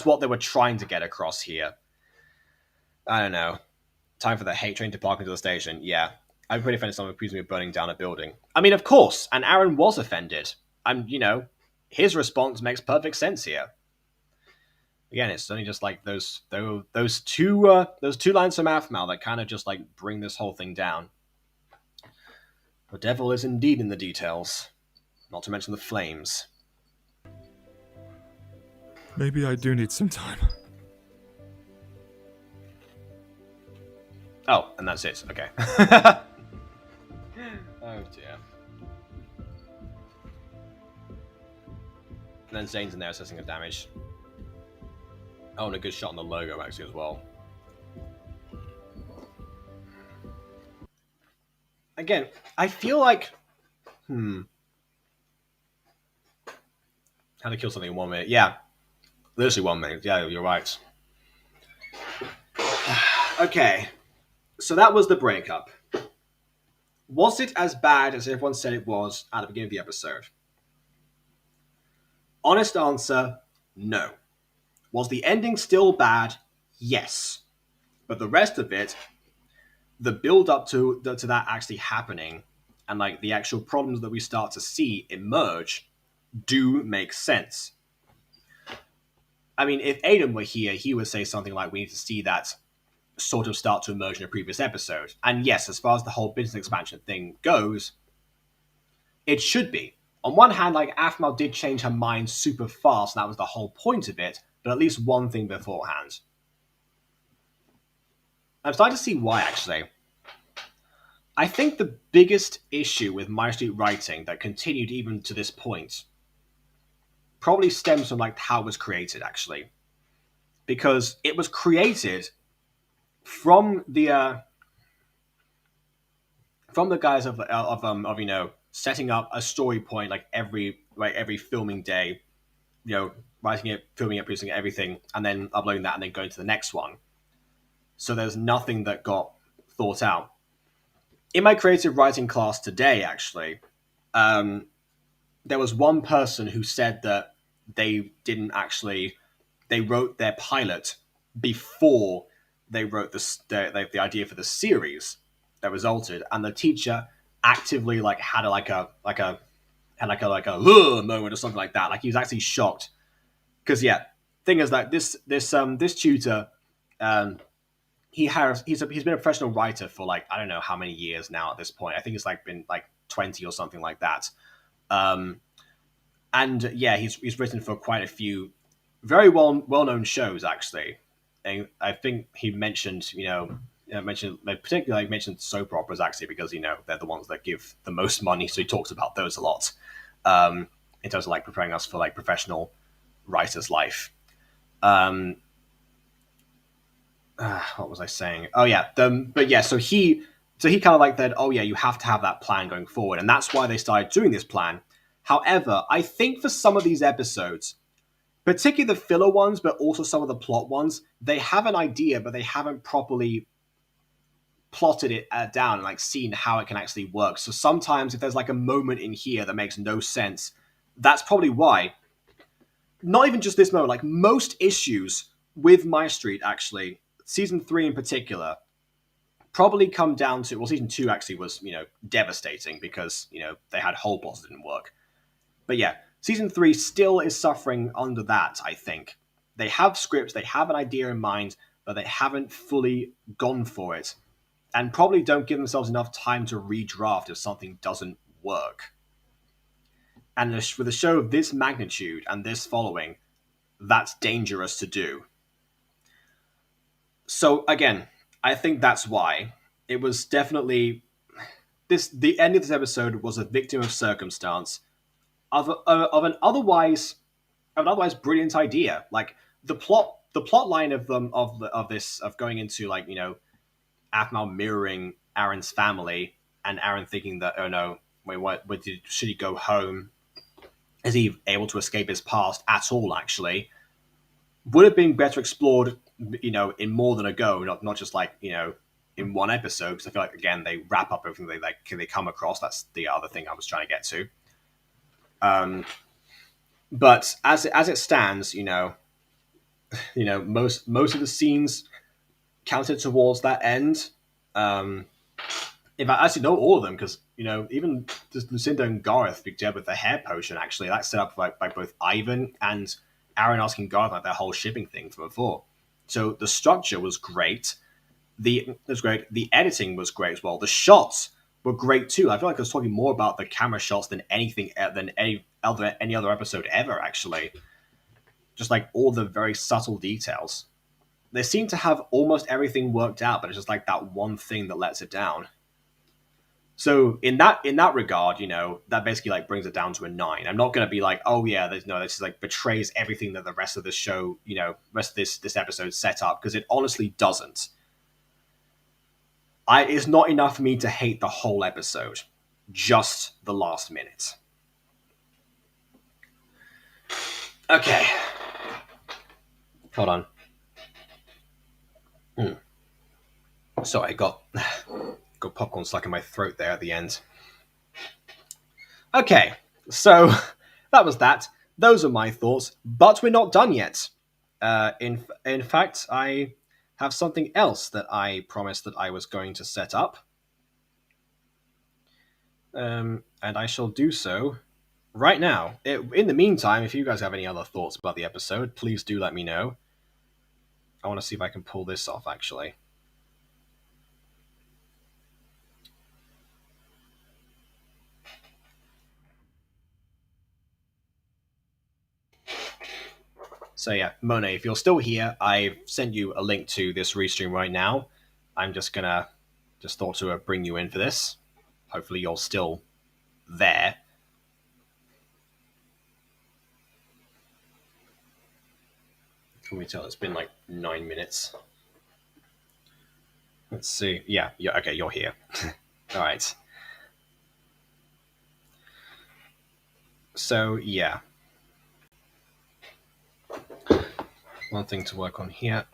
what they were trying to get across here. I don't know. Time for the hate train to park into the station. Yeah. I'm pretty offended someone accusing me of burning down a building. I mean, of course, and Aaron was offended. And, his response makes perfect sense here. Again, it's only just like those two lines from Aphmau that kind of just like bring this whole thing down. The devil is indeed in the details. Not to mention the flames. Maybe I do need some time. Oh, and that's it. Okay. Oh dear. And then Zane's in there assessing the damage. Oh, and a good shot on the logo actually as well. Again, I feel like, how to kill something in 1 minute? Yeah, literally 1 minute. Yeah, you're right. Okay, so that was the breakup. Was it as bad as everyone said it was at the beginning of the episode? Honest answer, no. Was the ending still bad? Yes. But the rest of it, the build up to that actually happening, and like the actual problems that we start to see emerge, do make sense. I mean, if Aiden were here, he would say something like, we need to see that sort of start to emerge in a previous episode. And yes, as far as the whole business expansion thing goes, it should be. On one hand, like, Aphmau did change her mind super fast, and that was the whole point of it, but at least one thing beforehand. I'm starting to see why, actually. I think the biggest issue with MyStreet writing that continued even to this point probably stems from like how it was created, actually. Because it was created from the guys of you know, setting up a story point like every filming day, you know, writing it, filming it, producing it, everything, and then uploading that and then going to the next one. So there's nothing that got thought out. In my creative writing class today, actually, there was one person who said that they didn't actually, they wrote their pilot before they wrote the idea for the series that resulted, and the teacher actively like had like a moment or something like that. Like he was actually shocked because yeah, thing is that this tutor, he's been a professional writer for like I don't know how many years now at this point. I think it's like been like 20 or something like that. And yeah, he's written for quite a few very well known shows actually. And I think he mentioned particularly mentioned soap operas actually because you know they're the ones that give the most money, so he talks about those a lot. In terms of like preparing us for like professional writer's life. What was I saying? Oh yeah, but yeah. So he kind of like said, oh yeah, you have to have that plan going forward, and that's why they started doing this plan. However, I think for some of these episodes, particularly the filler ones, but also some of the plot ones, they have an idea, but they haven't properly plotted it down and like seen how it can actually work. So sometimes if there's like a moment in here that makes no sense, that's probably why. Not even just this moment, like most issues with MyStreet, actually, season 3 in particular, probably come down to, well, season 2 actually was, you know, devastating because, you know, they had whole plots that didn't work. But yeah, season 3 still is suffering under that, I think. They have scripts, they have an idea in mind, but they haven't fully gone for it. And probably don't give themselves enough time to redraft if something doesn't work. And with a show of this magnitude and this following, that's dangerous to do. So again, I think that's why. It was definitely the end of this episode was a victim of circumstance of an otherwise brilliant idea. Like the plot line of this going into like, you know, Aphmau mirroring Aaron's family and Aaron thinking that, oh no, wait, should he go home? Is he able to escape his past at all, actually? Would have been better explored, you know, in more than a go, not just like, you know, in one episode, because I feel like, again, they wrap up everything they come across. That's the other thing I was trying to get to. But as it stands, you know, most of the scenes counted towards that end. If I actually know all of them, because you know, even just Lucinda and Gareth together with the hair potion, actually, that's set up by both Ivan and Aaron asking Gareth like that whole shipping thing from before. So the structure was great. It was great. The editing was great as well. The shots were great too. I feel like I was talking more about the camera shots than any other episode ever. Actually, just like all the very subtle details. They seem to have almost everything worked out, but it's just like that one thing that lets it down. So in that regard, that basically like brings it down to a 9. I'm not going to be like, oh yeah, this is like betrays everything that the rest of the show, rest of this episode set up, because it honestly doesn't. It's not enough for me to hate the whole episode, just the last minute. Okay. Hold on. Sorry, I got popcorn stuck in my throat there at the end. Okay, so that was that. Those are my thoughts, but we're not done yet. In fact, I have something else that I promised that I was going to set up. And I shall do so right now. In the meantime, if you guys have any other thoughts about the episode, please do let me know. I want to see if I can pull this off, actually. So yeah, Monet, if you're still here, I've sent you a link to this restream right now. I'm just thought to bring you in for this. Hopefully you're still there. Can we tell it's been like 9 minutes? Let's see. Yeah, okay, you're here. All right. So yeah. One thing to work on here.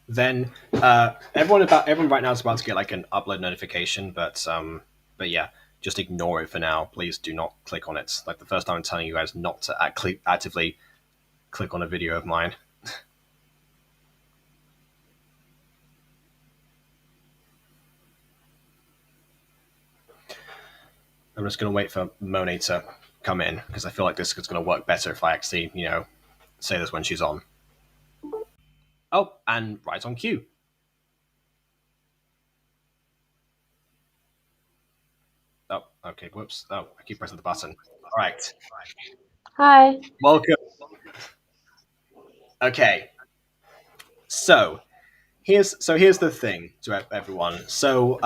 Then everyone right now is about to get like an upload notification, but yeah, just ignore it for now. Please do not click on it. Like the first time I'm telling you guys not to actively click on a video of mine. I'm just going to wait for Monet to come in, because I feel like this is going to work better if I actually, say this when she's on. Oh, and right on cue. Oh, okay, whoops. Oh, I keep pressing the button. All right. Hi. Welcome. Okay. So, here's the thing to everyone. So,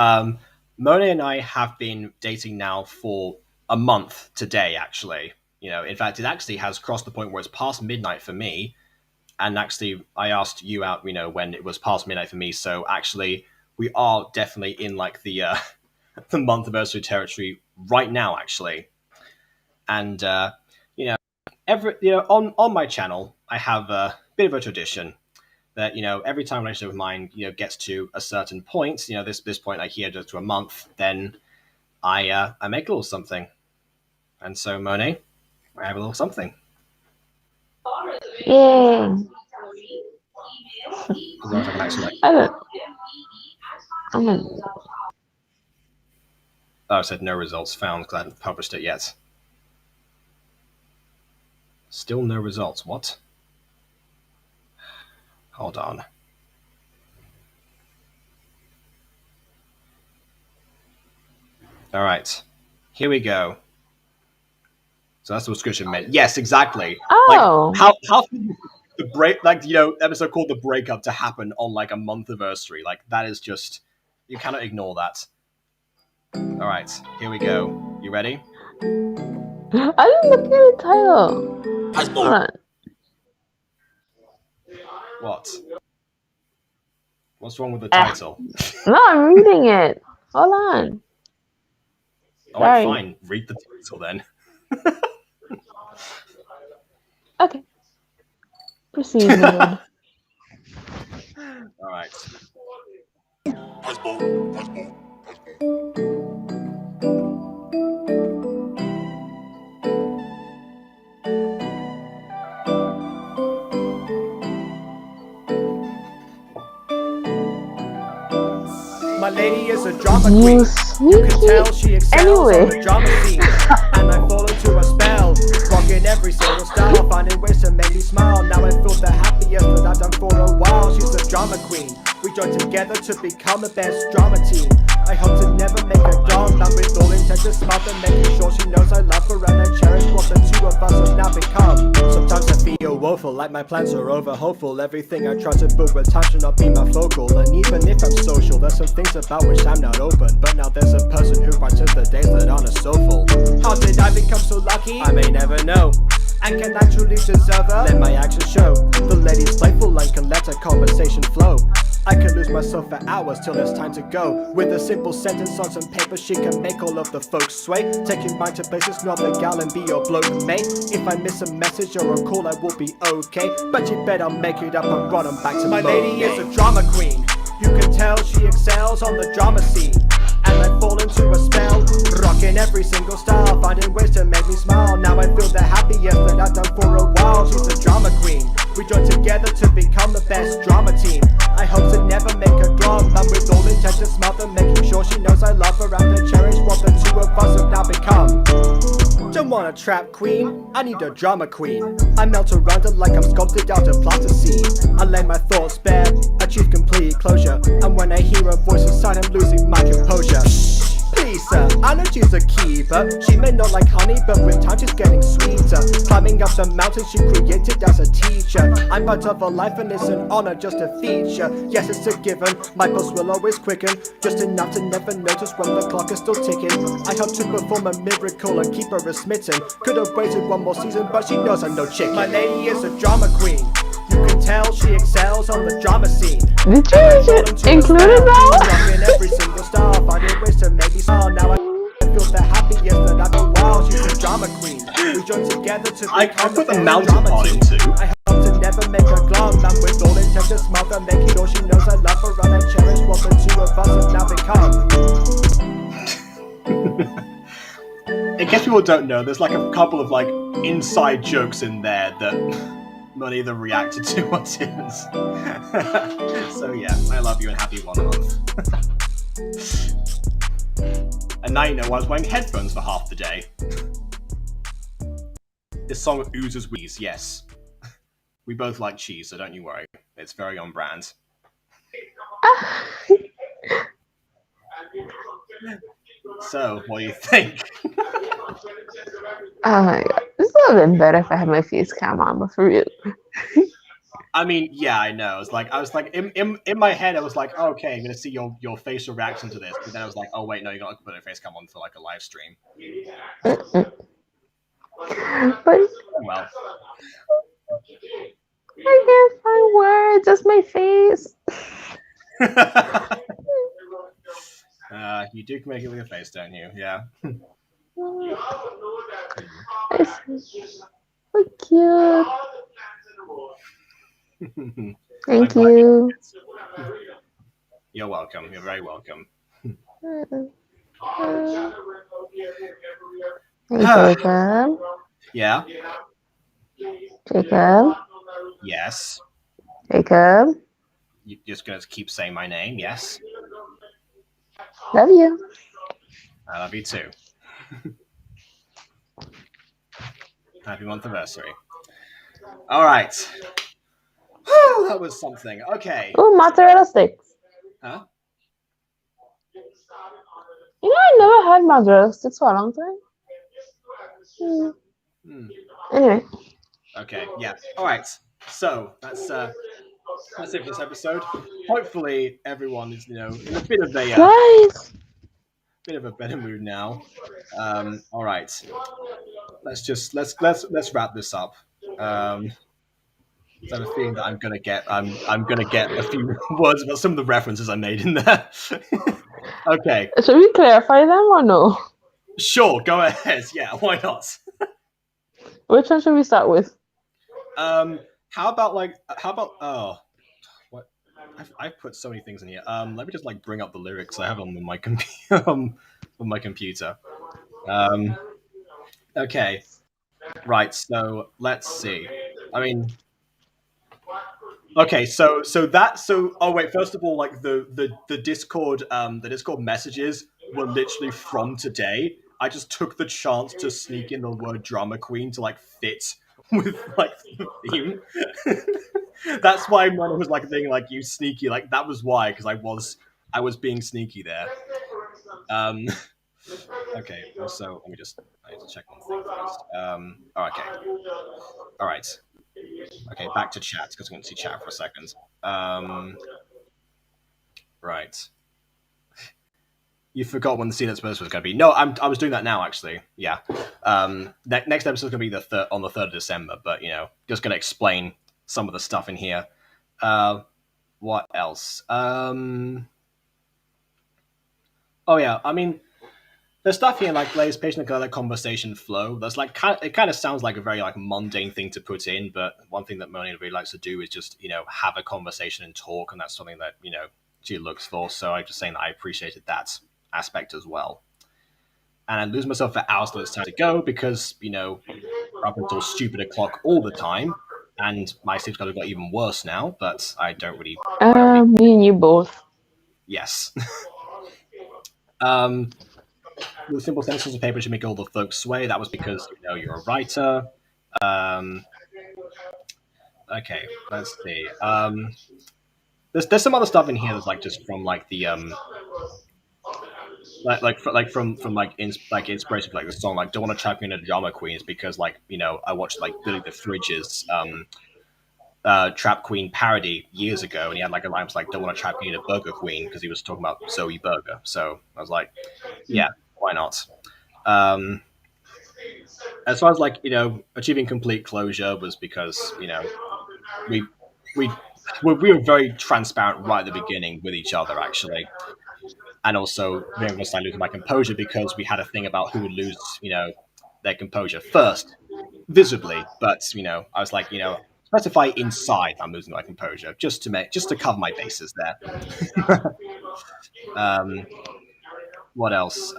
Monet and I have been dating now for a month today, actually. In fact, it actually has crossed the point where it's past midnight for me. And actually, I asked you out, when it was past midnight for me. So actually, we are definitely in like the the month anniversary territory right now, actually. And on my channel, I have a bit of a tradition that every time a relationship of mine gets to a certain point, this point like here to a month, then I make a little something. And so Monet, I have a little something. Yeah. I said no results found because I hadn't published it yet. Still no results. What? Hold on. All right. Here we go. So that's the description meant. Yes, exactly. Oh. Like, how the break, episode called The Breakup to happen on like a month anniversary. Like that is just, you cannot ignore that. All right, here we go. You ready? I didn't look at the title. Hold on. What? What's wrong with the title? No, I'm reading it. Hold on. All right, fine. Read the title then. Okay. Proceed, Lord. All right. My lady is a drama queen. You can tell she excels on the drama scene. And I fall into a spell, rocking every single style, finding ways to make me smile. Now I feel the happiest that I've done for a while. She's the drama queen. We joined together to become the best drama team. I hope to never make her dull, but with all intention smart and making sure she knows I love her and I cherish what the two of us have now become. Sometimes I feel woeful, like my plans are over hopeful. Everything I try to build with time should not be my focal. And even if I'm social, there's some things about which I'm not open. But now there's a person who brightens the days that aren't so full. How did I become so lucky? I may never know. And can actually deserve her? Let my actions show. The lady's playful and can let a conversation flow. I can lose myself for hours till it's time to go. With a simple sentence on some paper, she can make all of the folks sway. Take your mind to places not the gal and be your bloke, mate. If I miss a message or a call, I will be okay. But you bet I'll make it up and run on back to my lady is a drama queen. You can tell she excels on the drama scene. And I fall into a spell, rocking every single style, finding ways to make me smile. Now I feel the happiest that I've done for a while. She's a drama queen. We join together to become the best drama team. I hope to never make her glum, and with all intention smother, making sure she knows I love her and to cherish what the two of us have now become. Don't want a trap queen, I need a drama queen. I melt around her like I'm sculpted out of plasticine. I lay my thoughts bare, achieve complete closure. And when I hear her voice inside, I'm losing my composure. Please sir, I know she's a keeper. She may not like honey, but with time she's getting sweeter. Climbing up the mountain she created as a teacher. I'm part of her life and it's an honor just a feature. Yes, it's a given, my pulse will always quicken. Just enough to never notice when the clock is still ticking. I hope to perform a miracle and keep her as smitten. Could have waited one more season, but she knows I'm no chicken. My lady is a drama queen. You can tell she excels on the drama scene. Did you include it now? Rocking every single star, finding ways to make me smile. Now I feel the happiest that I've been while. She's a drama queen. We join together to I put the mountain part in too. I hope to never make her glum, and with all intention smother, making sure she knows I love her and I cherish what the two of us have now become. In case people don't know, there's like a couple of like inside jokes in there that none of them reacted to or didn't. So yeah, I love you and happy 1 month. And now you know why I was wearing headphones for half the day. This song oozes wheeze, yes. We both like cheese, so don't you worry. It's very on brand. So, what do you think? Oh my god. This would have been better if I had my face cam on, but for real. I mean, yeah, I know. I was like, in my head, I was like, oh, okay, I'm gonna see your facial reaction to this. But then I was like, oh wait, no, you gotta put a face cam on for like a live stream. But Well, I can't find words. Just my face. you do make it with your face, don't you? Yeah. So cute. Thank you. You're welcome. You're very welcome. Hey, Jacob. Yeah. Jacob. Yes. Jacob. You're just gonna keep saying my name, yes? Love you. I love you too. Happy month anniversary. All right. Whew, that was something. Okay. Oh, mozzarella sticks. Huh? You know, I never had mozzarella sticks for a long time. Anyway. Okay. Yeah. All right. So that's it for this episode. Hopefully, everyone is in a bit of a better mood now. All right. Let's wrap this up. I have a feeling that I'm gonna get a few words about some of the references I made in there. Okay. Should we clarify them or no? Sure, go ahead. Yeah, why not? Which one should we start with? How about what? I've put so many things in here. Let me just bring up the lyrics. I have them on my computer. Okay. Right. So let's see. I mean. Okay, oh wait, first of all, the Discord messages were literally from today. I just took the chance to sneak in the word drama queen to fit with the theme. That's why mine was thing you sneaky, that was why, because I was being sneaky there. Okay, also I need to check one thing first. Okay. Alright. Okay, back to chat because I couldn't see chat for a second. Right. You forgot when the scene that's supposed was going to be. No, I was doing that now actually. Yeah. Next episode is going to be on the 3rd of December, but just going to explain some of the stuff in here. What else? Oh yeah, I mean, there's stuff here like Blaze patient like conversation flow. That's like it kind of sounds like a very like mundane thing to put in, but one thing that Moni really likes to do is just have a conversation and talk, and that's something that she looks for. So I'm just saying that I appreciated that aspect as well. And I lose myself for hours till it's time to go because we're up until stupid o'clock all the time, and my sleep's got even worse now. But I don't really. Me and you both. Yes. The simple sentences of paper should make all the folks sway. That was because you're a writer. Okay, let's see. There's some other stuff in here that's like just from like the from inspiration for like the song like "Don't Want to Trap Me in a Drama Queens" because I watched like Billy the Fridge's Trap Queen parody years ago, and he had like a line was like "Don't want to trap me in a burger queen" because he was talking about Zoe Burger. So I was like, yeah, why not? As far as like achieving complete closure was because we we we were very transparent right at the beginning with each other actually, and also being able to start losing my composure because we had a thing about who would lose their composure first visibly, but I was like specify inside I'm losing my composure just to cover my bases there. What else?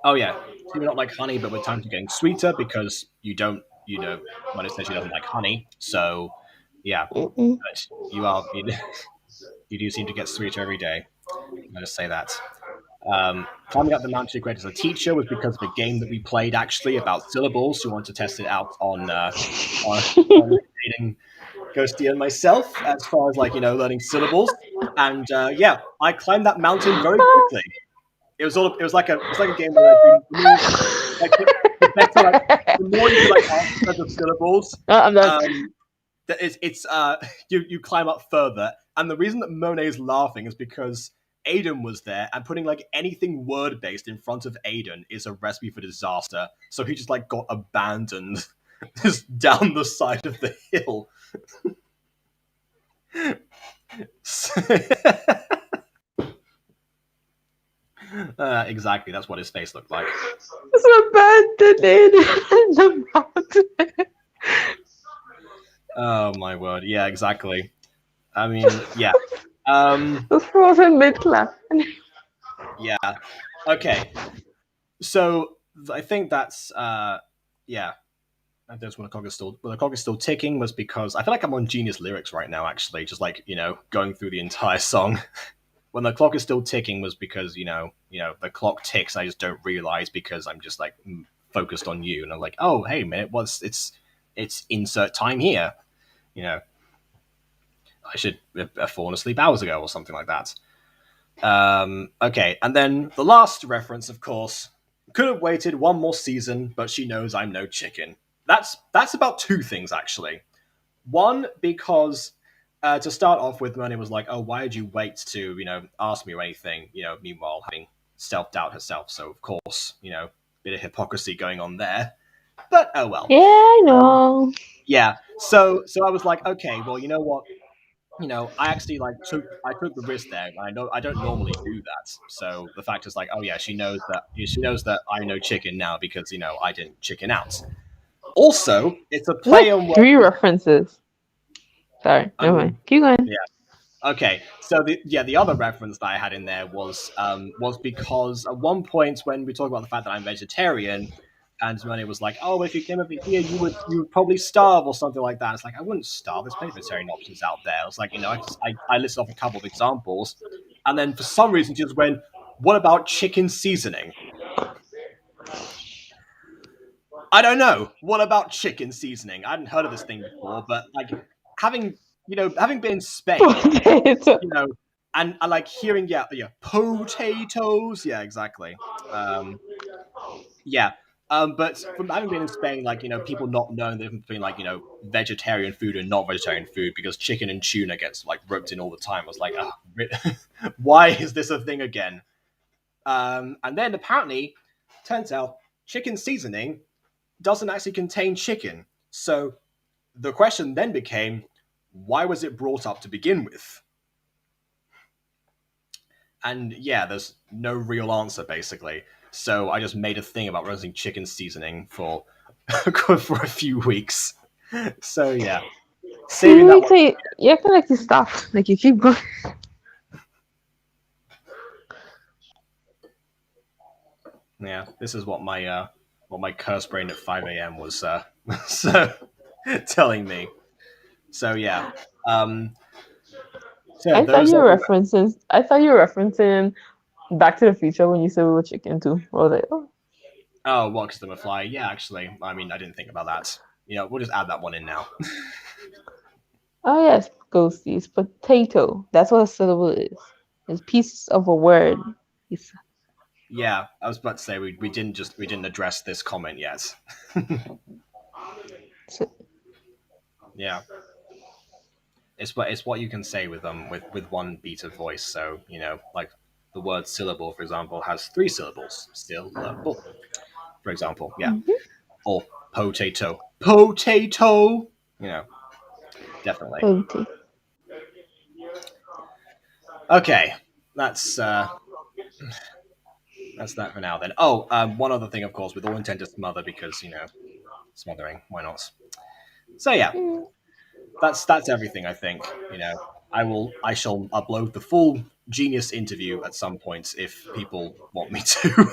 Oh yeah, so you're not like honey, but with times you're getting sweeter because you don't, when it says she doesn't like honey. So yeah, but you are, you do seem to get sweeter every day. I'm gonna say that. Climbing up the mountain to be great as a teacher was because of a game that we played actually about syllables. We wanted to test it out on Aiden, Ghosty, and myself as far as like learning syllables. And yeah, I climbed that mountain very quickly. It was like a game where the more you like answer the syllables, I'm done. you climb up further. And the reason that Monet's laughing is because Aiden was there, and putting like anything word based in front of Aiden is a recipe for disaster. So he just like got abandoned just down the side of the hill. Exactly, that's what his face looked like. It's abandoned in the mountain. Oh my word! Yeah, exactly. I mean, yeah. It's frozen mid-class. Yeah. Okay. So I think that's yeah. That's when the clock is still ticking was because I feel like I'm on Genius Lyrics right now. Actually, just like going through the entire song. When the clock is still ticking was because the clock ticks. I just don't realize because I'm just like focused on you, and I'm like, oh hey man, it's insert time here. I should have fallen asleep hours ago or something like that. Okay, and then the last reference, of course, could have waited one more season, but she knows I'm no chicken. That's about two things actually. One, because to start off with, Moni was like, "Oh, why did you wait to ask me or anything?" Meanwhile having self-doubt herself, so of course bit of hypocrisy going on there. But oh well. Yeah, I know. Yeah, so I was like, okay, well, you know what? I actually took the risk there. I know I don't normally do that. So the fact is like, oh yeah, she knows that I know chicken now because I didn't chicken out. Also, it's a play on three references. Sorry, never mind. Keep going. Yeah. Okay, so the other reference that I had in there was because at one point when we talk about the fact that I'm vegetarian, and Moni was like, "Oh, if you came over here, you would probably starve or something like that." It's like I wouldn't starve. There's plenty of vegetarian options out there. It's like I listed off a couple of examples, and then for some reason she just went, "What about chicken seasoning?" I don't know. What about chicken seasoning? I hadn't heard of this thing before, but like having been in Spain, and I like hearing potatoes. Yeah, exactly. Yeah. But from having been in Spain, like, people not knowing the difference between, like, vegetarian food and not vegetarian food, because chicken and tuna gets like roped in all the time. I was like, why is this a thing again? And then apparently, turns out chicken seasoning doesn't actually contain chicken. So the question then became, why was it brought up to begin with? And yeah, there's no real answer basically. So I just made a thing about roasting chicken seasoning for for a few weeks. So yeah, See, saving that like, one. say, you acting like you stopped. Like, you keep going. Yeah, this is what my curse brain at 5 a.m. was so telling me. So yeah, um, so I thought those you are were the. referencing. I thought you were referencing Back to the Future when you said we were chicken too. I was like, oh, Oh, what? Because I'm a fly. Yeah, actually, I mean, I didn't think about that. We'll just add that one in now. oh yes, ghosties. Potato. That's what a syllable is. It's pieces of a word. It's, Yeah, I was about to say we didn't address this comment yet. Yeah, it's what you can say with one beat of voice. So like the word syllable, for example, has three syllables. Syllable, for example. Yeah, or potato. Definitely. okay. Okay, that's that's that for now. Then. Oh, one other thing, of course, with all intent to smother, because smothering. Why not? So yeah, that's everything. I think. I shall upload the full Genius interview at some point if people want me to.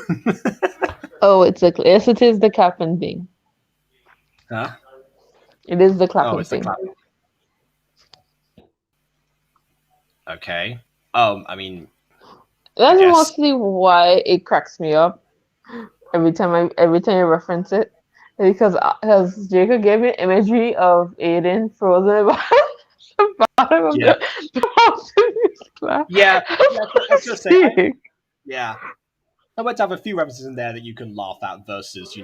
Oh, it's a yes. It is the clapping thing. Huh? It is the Oh, clapping it's the thing. clap. Okay. I mean, I That's guess. mostly why it cracks me up every time you reference it, because Jacob gave me imagery of Aiden frozen at the bottom of Yeah. the mountain class. Yeah. Yeah. I was gonna say. Sick. Yeah. I want to have a few references in there that you can laugh at versus,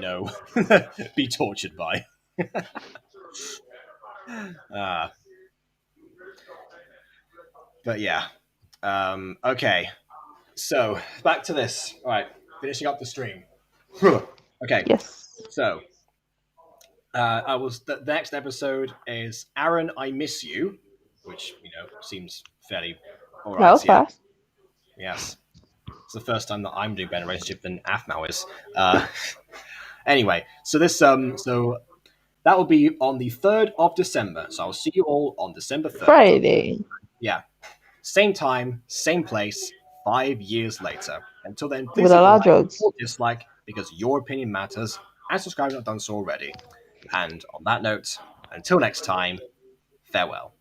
be tortured by. uh, but yeah. Okay. So back to this. All right. Finishing up the stream. Okay. Yes, So the next episode is Aaron, I Miss You, which seems fairly all that right. was Yeah. fast. Yes. It's the first time that I'm doing better relationship than Afmao is. Anyway, so that will be on the 3rd of December. So I'll see you all on December 3rd. Friday Yeah. Same time, same place, 5 years later. Until then, please with a leave a lot of like drugs. or dislike because your opinion matters, and subscribe if not done so already. And on that note, until next time, farewell.